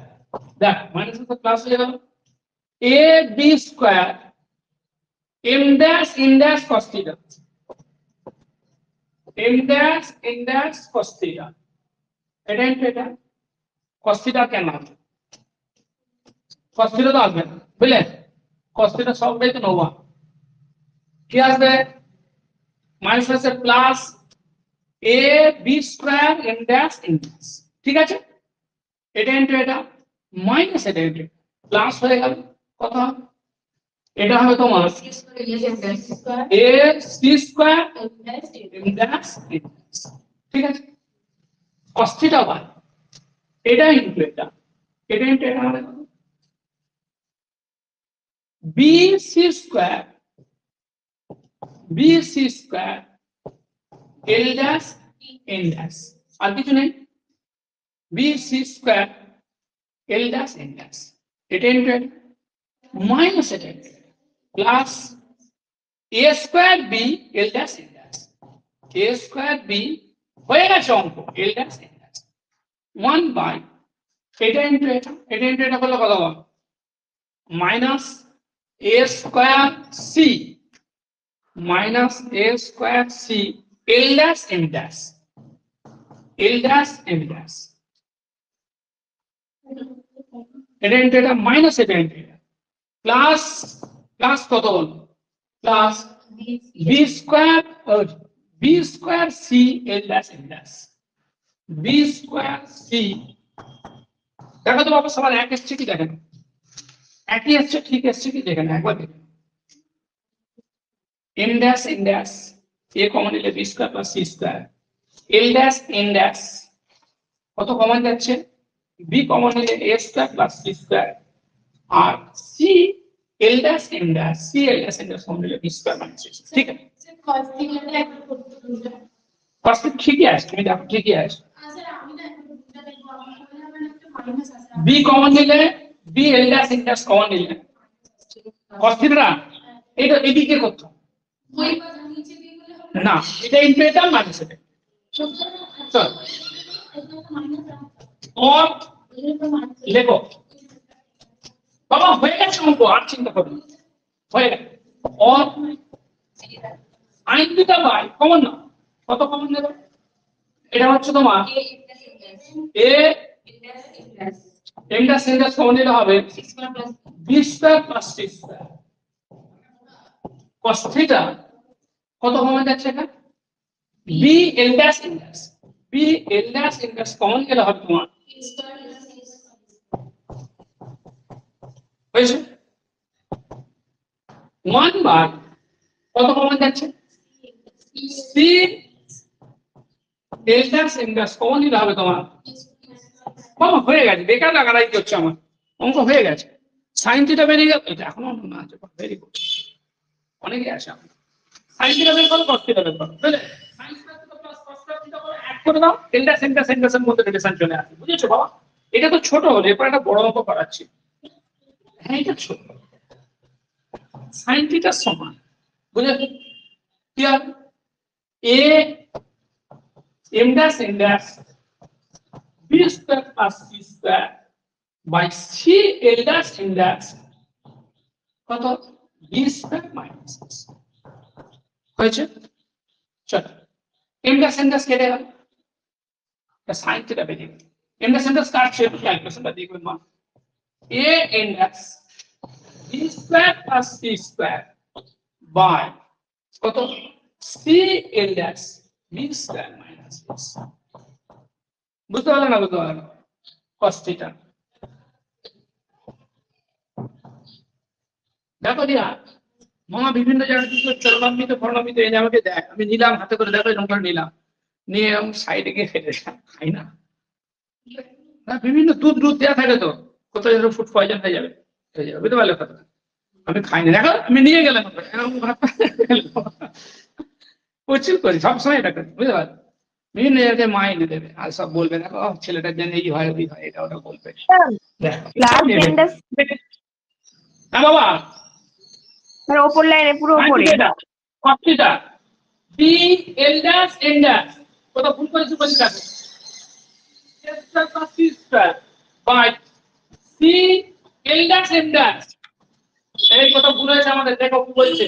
দেখ মাইনাস से প্লাস হয়ে গেল AB square m dash in dash cos theta m dash in dash cos theta এটা cos theta কেন হবে cos theta তো আসবে না বুঝলে cos theta সবটাই তো নোভা কি আসবে মাইনাস আছে plus a b square m dash in dash ঠিক আছে এটা ইনটু এটা মাইনাস এটা ইনটু প্লাস হয়ে গেল কত এটা হবে তোমার a c square m dash in dash ঠিক আছে cos theta বাই এটা ইনটু এটা ইনটু এটা হবে bc square l dash n dash আর কিছু নেই bc square l dash n dash এটা ইনটু এটা মাইনাস এটা plus a square b l dash n dash a square b হয়ে গেছে অঙ্ক l dash n dash 1 by এটা ইনটু এটা করলে কত হবে minus a square c minus a square c l dash m dash এটা ইনটু এটা মাইনাস এটা ইনটু এটা প্লাস কত হল plus b square c l dash m dash b square c দেখো তো বাবা সবার এক এসছে কি দেখেন একই এসছে ঠিক এসছে কি দেখেন একবার দেখেন m dash n dash a common নিলে b square plus c square l dash n dash কত কমন যাচ্ছে b কমন নিলে a square plus c square আর c l dash n dash common নিলে b স্কয়ার মাইনাস c ঠিক আছে cos ঠিকই আছে তুমি দেখো ঠিকই আছে b কমন নিলে b l dash n dash common নিলে cos থিটা এটা এদিকে করতে না এটা ইনটু এটা মাইনাস এটা চল और লেখো বাবা হয়ে গেছে অঙ্ক আর চিন্তা করো হয়ে গেছে और sin থিটা বাই কমন না কত কমন নেবে এটা হচ্ছে তোমার a m dash n dash common নিলে হবে b square plus c square cos theta কত কমন যাচ্ছে এটা b l dash n dash common গেলে হবে তোমার হয়েছে 1 বার কত কমন যাচ্ছে c l dash n dash common নিলে হবে তোমার বাবা হয়ে গেছে বেকার লাগারাই কি হচ্ছে আমার অঙ্ক হয়ে গেছে sin থিটা বেরিয়ে গেল এটা এখনো না আছে ভেরি গুড অনেকে আছে sin থিটা বের করো cos থিটা বের করো বুঝলে sin theta plus cos theta করে অ্যাড করে দাও l dash n dash এর মধ্যে রিলেশন চলে আসে বুঝেছো বাবা এটা তো ছোট হলো এরপর একটা বড় অঙ্ক করাচ্ছি হ্যাঁ এটা ছোট sin থিটা সমান বুঝলে কি হবে a m dash n dash b square plus c square by c l dash n dash কত b square minus c হয়েছে চল m dash n dash কেটে গেল এটা sin থিটা বেরিয়ে গেল m dash n dash কাটছে ক্যালকুলেশনটা দেখবেন মা a n dash b square plus c square by কত c l dash b square minus c বুঝতে পারলে না cos থিটা দেখো দিয়া মামা বিভিন্ন জায়গায় কিছু চরমান্বিত ফর্ণান্বিত এনে আমাকে দেখ আমি নিলাম হাতে করে দেখো এরকম করে নিলাম নিয়ে আমি সাইডে গিয়ে ফেলে খাই না বিভিন্ন দুধ দেওয়া থাকে তো কোথায় ফুড পয়জন হয়ে যাবে হয়ে যাবে, বুঝতে পারলে কথা? আমি খাইনি, দেখো আমি নিয়ে গেলাম এরকম ভাবটা প্রচুর করি, সবসময় এটা করি, বুঝতে পারলে? বিভিন্ন জায়গায় মা এনে দেবে আর সব বলবে, দেখো ছেলেটার জন্য এই হয় ওই হয়, এটা ওটা বলবে। দেখো ক্লাস সব নিয়ে নেবে। ইন্ডাস হ্যাঁ বাবা, মানে ওপর লাইনে পুরো ওপরে। কপিটা B L dash N dash, কোথাও ভুল করেছি বলি দেখো, S square plus C square by C L dash N dash, এই কথা ভুল হয়েছে আমাদের, দেখো কি বলছে,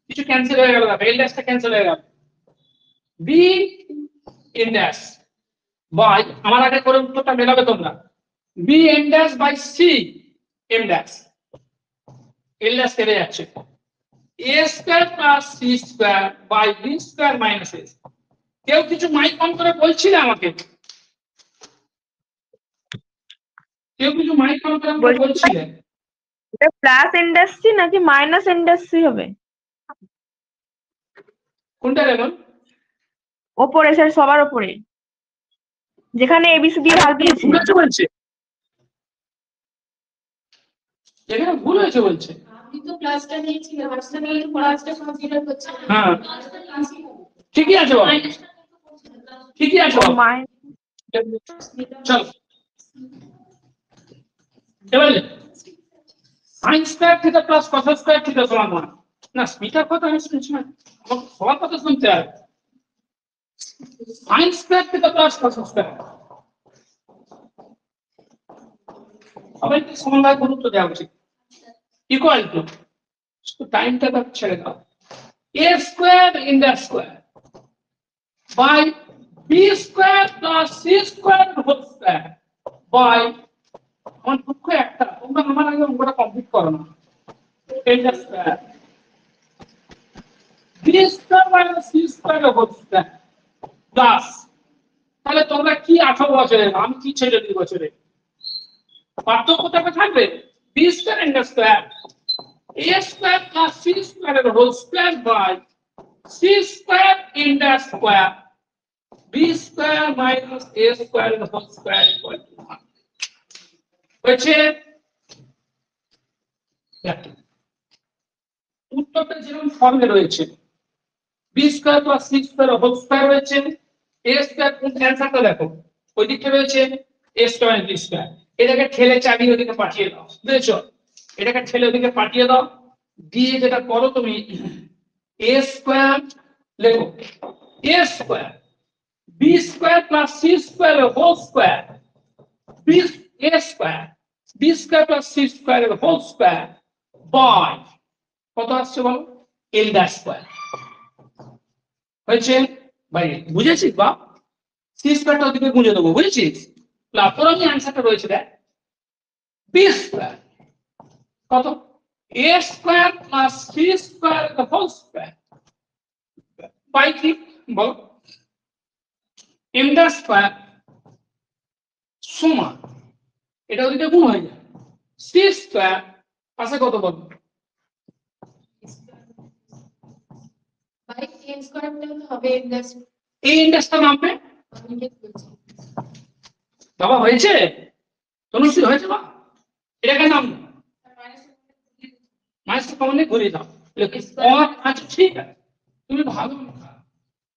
কিছু ক্যান্সেল হয়ে গেল, এল ড্যাশটা ক্যান্সেল হয়ে গেল, বি এন ড্যাশ বাই, আমার আগে করে উত্তরটা মেলাবে তোমরা, B N dash by C M dash, L dash কেটে যাচ্ছে, A square plus C square by B square minus S. কেউ কিছু মাইক অন করে বলছিলে আমাকে, কেউ কিছু মাইক অন করে আমাকে বলছিলে, এটা প্লাস ইন্ডাস্ট্রি নাকি মাইনাস ইন্ডাস্ট্রি হবে? কোনটা দেখুন? ওপরে স্যার, সবার ওপরে যেখানে এবিসিডি ভাগ দিয়েছে। ভুল হয়েছে বলছে, এখানে ভুল হয়েছে বলছে। আমি তো ক্লাসটা নিয়েছি, ক্লাসটা নিয়ে ক্লাসটা কনসিডার করছি। হ্যাঁ ক্লাসটা ক্লাসই হবে। ঠিকই আছে বাবা, মাইনাসটা কিন্তু করছি না। ঠিকই আছে বাবা। চলো এবারে sine square theta plus cos square theta সমান 1, না স্মিটার কথা আমি শুনছি না, আমাকে সবার কথা শুনতে হবে। Sine square theta plus cos square, সবাইকে সমানভাবে গুরুত্ব দেওয়া উচিত, ইকুয়াল টু, টাইমটা তো ছেড়ে দাও, A square in the square by B square plus C square whole square by, আমার দুঃখ একটা, তোমরা আমার আগে অঙ্কটা কমপ্লিট করো না, এটা square B square minus C square whole square plus, তাহলে তোমরা কি 18 বছরের, আমি কি 26 বছরের, পার্থক্যটা থাকবে, B square and square A square plus C square এর whole square by C square in the square B square minus A square এর হোল স্কয়ার ইকুয়াল টু 1 হয়েছে। উত্তরটা যেরকম ফর্মে রয়েছে, B square plus C square whole square রয়েছে, A square কোন অ্যানসারটা দেখো, ওই দিকে রয়েছে এ স্কয়ার বি স্কয়ার, এটাকে ঠেলে চালিয়ে ওদিকে পাঠিয়ে দাও, বুঝেছো? এটাকে ঠেলে ওদিকে পাঠিয়ে দাও, দিয়ে যেটা করো তুমি, এ স্কয়ার লেখো, A square B square plus C square whole square, B A square B square plus C square whole square by, কত আসছে বলো, এল ড্যাশ স্কয়ার হয়েছে। ভাই বুঝেছিস বা, সি স্কয়ারটা ওদিকে গুঁজে দেবো, বুঝেছিস? তারপর আমি অ্যান্সারটা রয়েছে দেখ, বি স্কয়ার কত, A square plus C square whole square by কি বলো, এম ড্যাশ স্কয়ার সমান, এটা ওদিকে গুণ হয়ে যায়, সি স্কয়ার পাশে কত বলো, বাই চেঞ্জ করতে হবে ইন্ডাস্ট, এই ইন্ডেক্সটা নামবে আমি ঠিক বলছি। বাবা, হয়েছে তনুশ্রী, হয়েছে বা, এটাকে নাম মাইনাসটা কমনে ঘুরিয়ে দাও, আচ্ছা ঠিক আছে, তুমি ভালো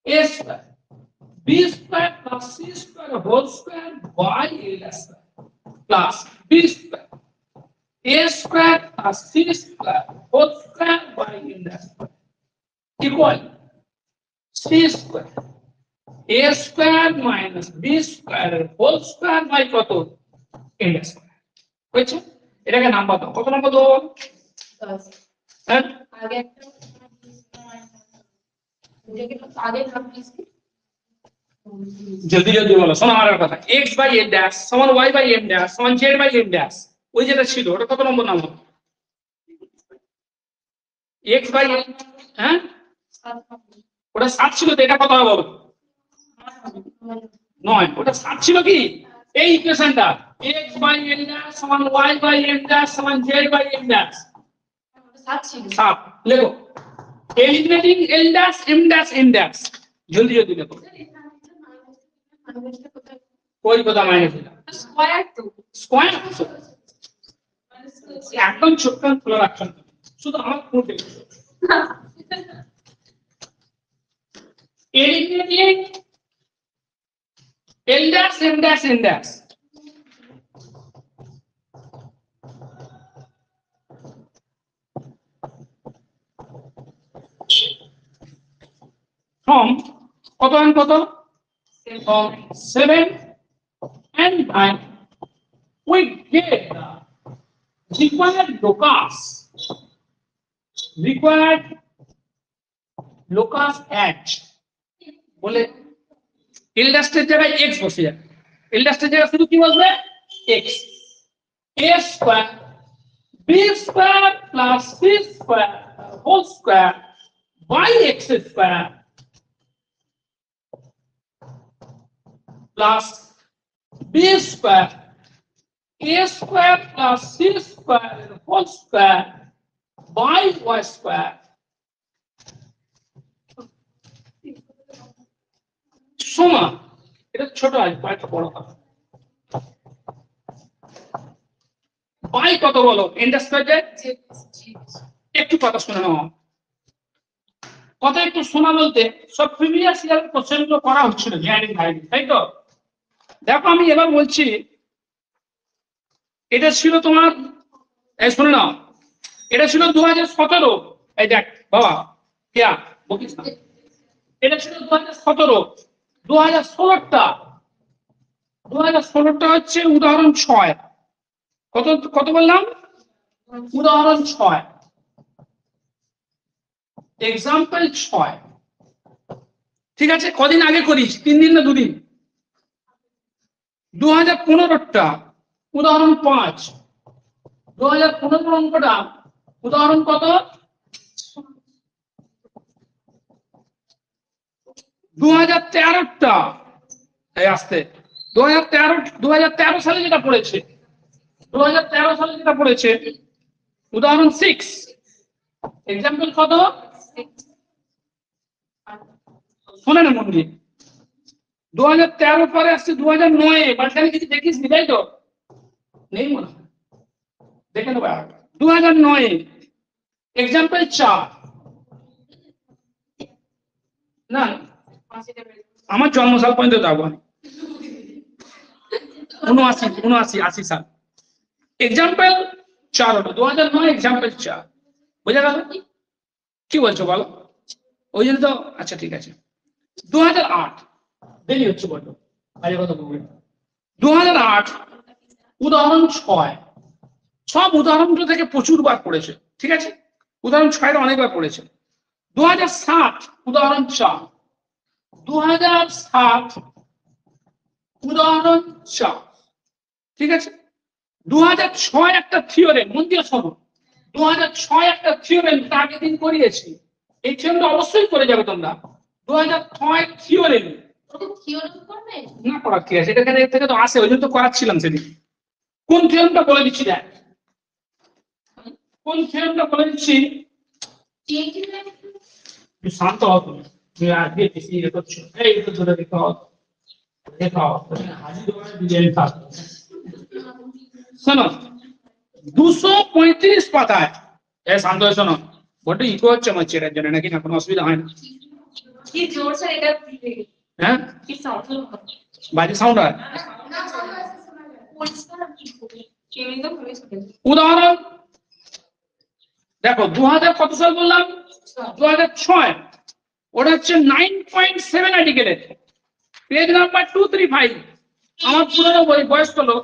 A square B square plus C square whole square by L square plus B square A square plus C square whole square by L square equal C square A square minus B square whole square by কত, L square হয়েছে। এটাকে number দাও, কত number দাও? হ্যাঁ আগে একটা এটাকে তো আগে নাম দিয়েছি, জলদি জলদি বলো, শোনো আমার কথা, x বাই এ ড্যাশ সমান y বাই এম ড্যাশ সমান z বাই এম ড্যাশ, ওই যেটা ছিল ওটা কত নম্বর নাম হবে, x বাই হ্যাঁ ওটা 7 ছিল তো, এটা কত হবে? 9, ওটা 7 ছিল কি এই ইকুয়েশনটা, x বাই এম ড্যাশ সমান y বাই এম ড্যাশ সমান z বাই এম ড্যাশ 7 ছিল। 7 লেখো, eliminating l dash m dash n dash, জলদি জলদি লেখো, ওই কথা মাইনাস দিলাম স্কয়ার তো স্কয়ার একদম ছোট্ট খোলা রাখছেন শুধু আমার কোটে এদিকে L dash M dash N dash from কত and কত from 7 and 9 we get the required locus at বলে এল ড্যাশের জায়গায় x বসে যাবে এল ড্যাশের জায়গায় শুধু কি বলবে x a square b square plus c square whole square by x square plus b square a square plus c square whole square by y square সমান এটা ছোট আছে কয়েকটা বড় হবে বাই কত বলো এন্ড স্কয়ার যায় একটু কথা শুনে নাও কথা একটু শোনা বলতে সব প্রিভিয়াস ইয়ারের কোশ্চেনগুলো করা হচ্ছিল জ্ঞানী ভাই তাই তো দেখো আমি এবার বলছি এটা ছিল তোমার এই শুনে নাও এটা ছিল 2017 এই দেখ বাবা কিয়া বকিস না এটা ছিল 2017 2016টা হচ্ছে উদাহরণ 6 কত কত বললাম উদাহরণ 6 এক্সাম্পল 6 ঠিক আছে কদিন আগে করিস 3 দিন না 2 দিন 2015টা উদাহরণ 5 2015 অঙ্কটা উদাহরণ কত 2013টা এই আসতে 2013 সালে যেটা পড়েছে 2013 সালে যেটা পড়েছে উদাহরণ 6 এক্সাম্পল কত শোনে না মন দিয়ে 2013 পরে আসছে 2009 মাঝখানে কিছু দেখিস নি তাই তো নেই মনে হয় দেখে নেবো 2009 এক্সাম্পল 4 না আমার জন্মসাল পর্যন্ত যাবো 79 সাল এক্সাম্পল 4 হলো 2009 এক্সাম্পল 4 বুঝা গেল কি বলছো বলো ওই জন্য তো আচ্ছা ঠিক আছে 2008 দেরি হচ্ছে বলো আগে কথা বলবো 2008 উদাহরণ 6 সব উদাহরণগুলো থেকে প্রচুর বার পড়েছে ঠিক আছে উদাহরণ 6 অনেকবার পড়েছে 2007 উদাহরণ 4 2007 উদাহরণ 4 ঠিক আছে 2006 একটা থিওরেম মন দিয়ে শোনো 2006 একটা থিওরেম আগের দিন করিয়েছি এই থিওরেমটা অবশ্যই করে যাবে তোমরা 2006 থিওরেম না করার কি আছে এটা থেকে তো আসে ওই জন্য তো করাচ্ছিলাম সেদিন কোন থিওরেমটা বলে দিচ্ছি দেখ কোন থিওরেমটা বলে দিচ্ছি শান্ত হও তুমি আজকে বেশি ইয়ে করছো এই তো ধরে দেখাও হাজির হওয়ার ডিজাইন থাকবে শোনো 235 পাতায় শান্ত হয়ে শোনো বড্ড ইকো হচ্ছে আমার চেয়ারের জন্য নাকি না কোনো অসুবিধা হয় না কি জোরসে এটা হ্যাঁ কি সাউন্ড বাজে সাউন্ড হয় উদাহরণ দেখো 2000 কত সাল বললাম 2006 ওটা হচ্ছে 9.7 আর্টিকেলের পেজ নাম্বার 235 আমার পুরনো বয়স্ক লোক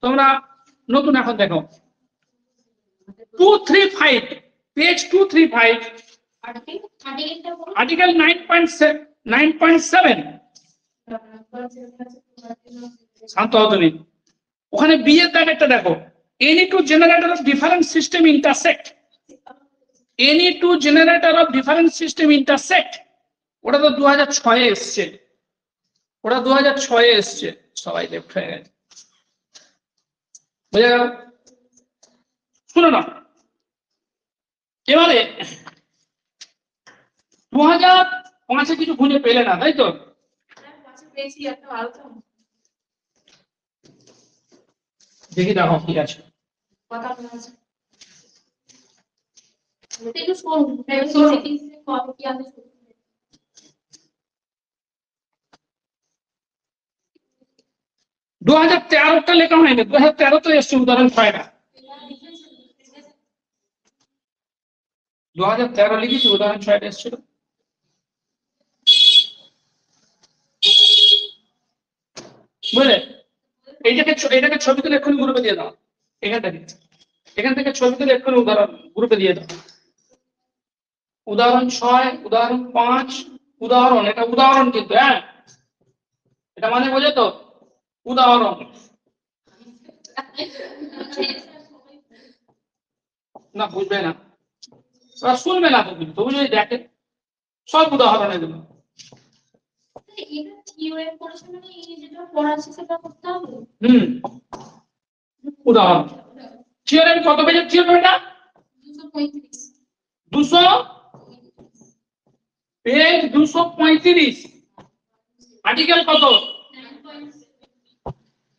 তোমরা নতুন এখন দেখো 235 পেজ 235 আর্টিকেল 9.7 শান্ত হও তুমি ওখানে বি এর দাগ একটা দেখো any two generator of different system intersect any two generator of different system intersect ওটা তো 2006 এ এসেছে ওটা 2006 এ এসেছে সবাই লেফট হয়ে গেছে বুঝা গেল শুনো না এবারে 2005 এ কিছু খুঁজে পেলে না তাই তো দেখি দেখো কি আছে। কথা বলছে একটু শোন সেটিংস এ কত কি আছে 2013টা লেখা হয়নি, 2013 তো এসছে উদাহরণ 6টা। 2013 লিখেছি, উদাহরণ 6টা এসেছিল। বুঝলে, এটাকে ছবি তুলে এক্ষুনি গ্রুপে দিয়ে দাও। এখান থেকে ছবি তুলে এক্ষুনি উদাহরণ গ্রুপে দিয়ে দাও। উদাহরণ 6, উদাহরণ 5, উদাহরণ, এটা উদাহরণ কিন্তু, হ্যাঁ এটা মানে বোঝে তো, উদাহরণ না, বুঝবে না, ওরা শুনবে না তো, কিন্তু বুঝলি দেখে সব উদাহরণ এগুলো। এটা থিওরি পড়াশো মানে এই যেটা পড়াচ্ছে সেটা করতে হবে। উদাহরণ থিওরেম কত পেজের থিওরেম এটা? 235 200 পেজ 235। আর্টিকেল কত?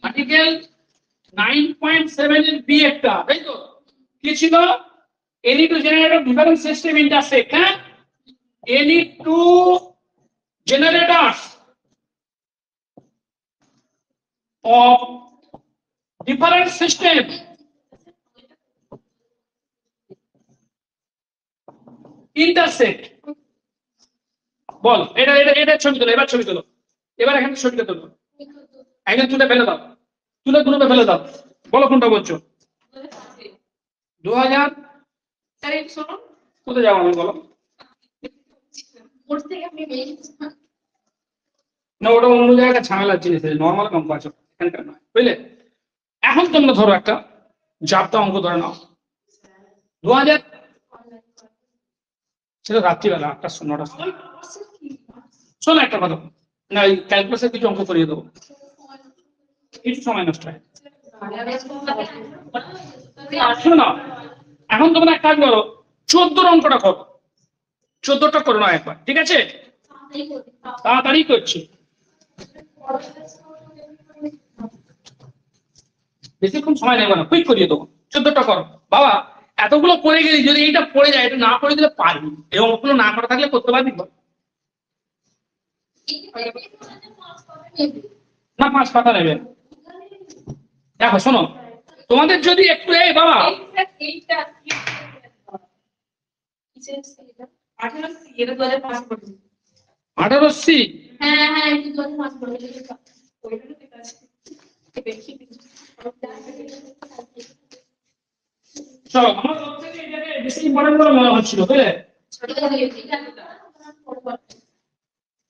আর্টিকেল 9.7 এর বি একটা, তাই তো? কি ছিল? any to generate a different system intersect, হ্যাঁ any two generators of different system intersect। বল, এটা ছবি তোলো, এবার ছবি তোলো, এবার এখানে ছবিটা তোলো, একদম তুলে ফেলে দাও, তুলে গ্রুপে ফেলে দাও। বলো কোনটা বলছো? 2000 আরে শোনো কোথায় যাবো আমি, বলো কোর্স থেকে আপনি মেইল না, ওটা অন্য জায়গায় ঝামেলার জিনিস, নর্মাল অঙ্ক আছে এখানকার নয়, বুঝলে। এখন তোমরা ধরো একটা জাবতা অঙ্ক ধরে নাও। 2000 সেটা রাত্রিবেলা 8টার সময়, 9টার সময়। শোনো একটা কথা, না ওই ক্যালকুলাসের কিছু অঙ্ক করিয়ে দেবো, কিছু সময় নষ্ট হয়। শোনো না, এখন তোমরা এক কাজ করো, 14 অঙ্কটা করো, 14টা করে নাও একবার, ঠিক আছে? তাড়াতাড়ি করছি, বেশিক্ষণ সময় নেবে না, কুইক করিয়ে দেবো। 14টা করো বাবা, এতগুলো পড়ে গেলি, যদি এইটা পড়ে যায়, এটা না পড়ে দিলে পারবি, এই অঙ্কগুলো না করা থাকলে করতে পারবি না? 5 পাতা নেবে। দেখো শোনো, তোমাদের যদি একটু, এই বাবা 18C, হ্যাঁ হ্যাঁ একটু 2005 করে চলো আমার সবথেকে এটাকে বেশি ইম্পর্টেন্ট বলে মনে হচ্ছিল, বুঝলে।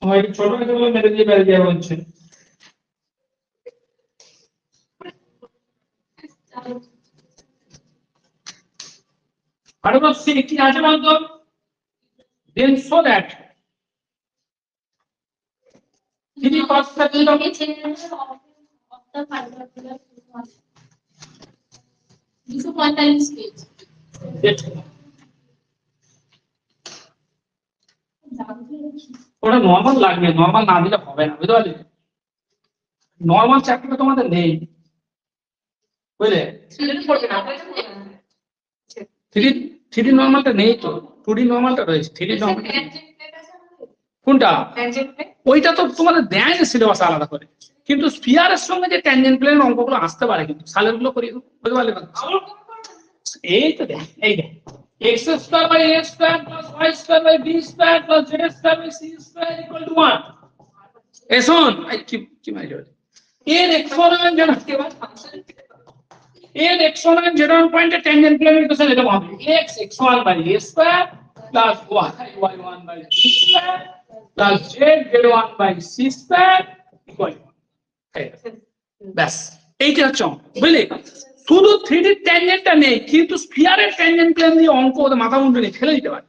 হয়তো ছোট হয়ে মেরে দিয়ে বেরিয়ে যাবে বলছে। C কি আছে বলতো? Then so that 3% of ওটা নর্মাল লাগবে, নর্মাল না দিলে হবে না, বুঝতে পারলে। নর্মাল চ্যাপ্টারটা তোমাদের নেই, বুঝলে। 3D নর্মালটা নেই তো, 2D নর্মালটা রয়েছে। 3D নর্মাল কোনটা? ওইটা তো তোমাদের দেয় না সিলেবাস আলাদা করে, কিন্তু স্ফিয়ারের সঙ্গে যে ট্যানজেন্ট প্লেনের অঙ্কগুলো আসতে পারে, কিন্তু সালের গুলো করিয়ে দেবো, বুঝতে পারলে। এই তো দেখ, এই দেখ, x square by a square plus y square by b square plus z square by c square equal to 1। শোন, কি মাই যাবে এর এক্সপোনেন্ট যেন এর এক্সপোনেন্ট যেটা পয়েন্টে ট্যানজেন্ট প্লেনের ইকুয়েশন, এটা হবে x x1 by a square plus y y1 by b square plus z z1 by c square equal to 1। ব্যাস, এইটা হচ্ছে অঙ্ক, বুঝলি। শুধু 3D ট্যানজেন্টটা নেই, কিন্তু স্ফিয়ারের ট্যানজেন্ট প্লেন দিয়ে অঙ্ক ওদের মাথা মুন্ডু নেই, ফেলে দিতে পারে।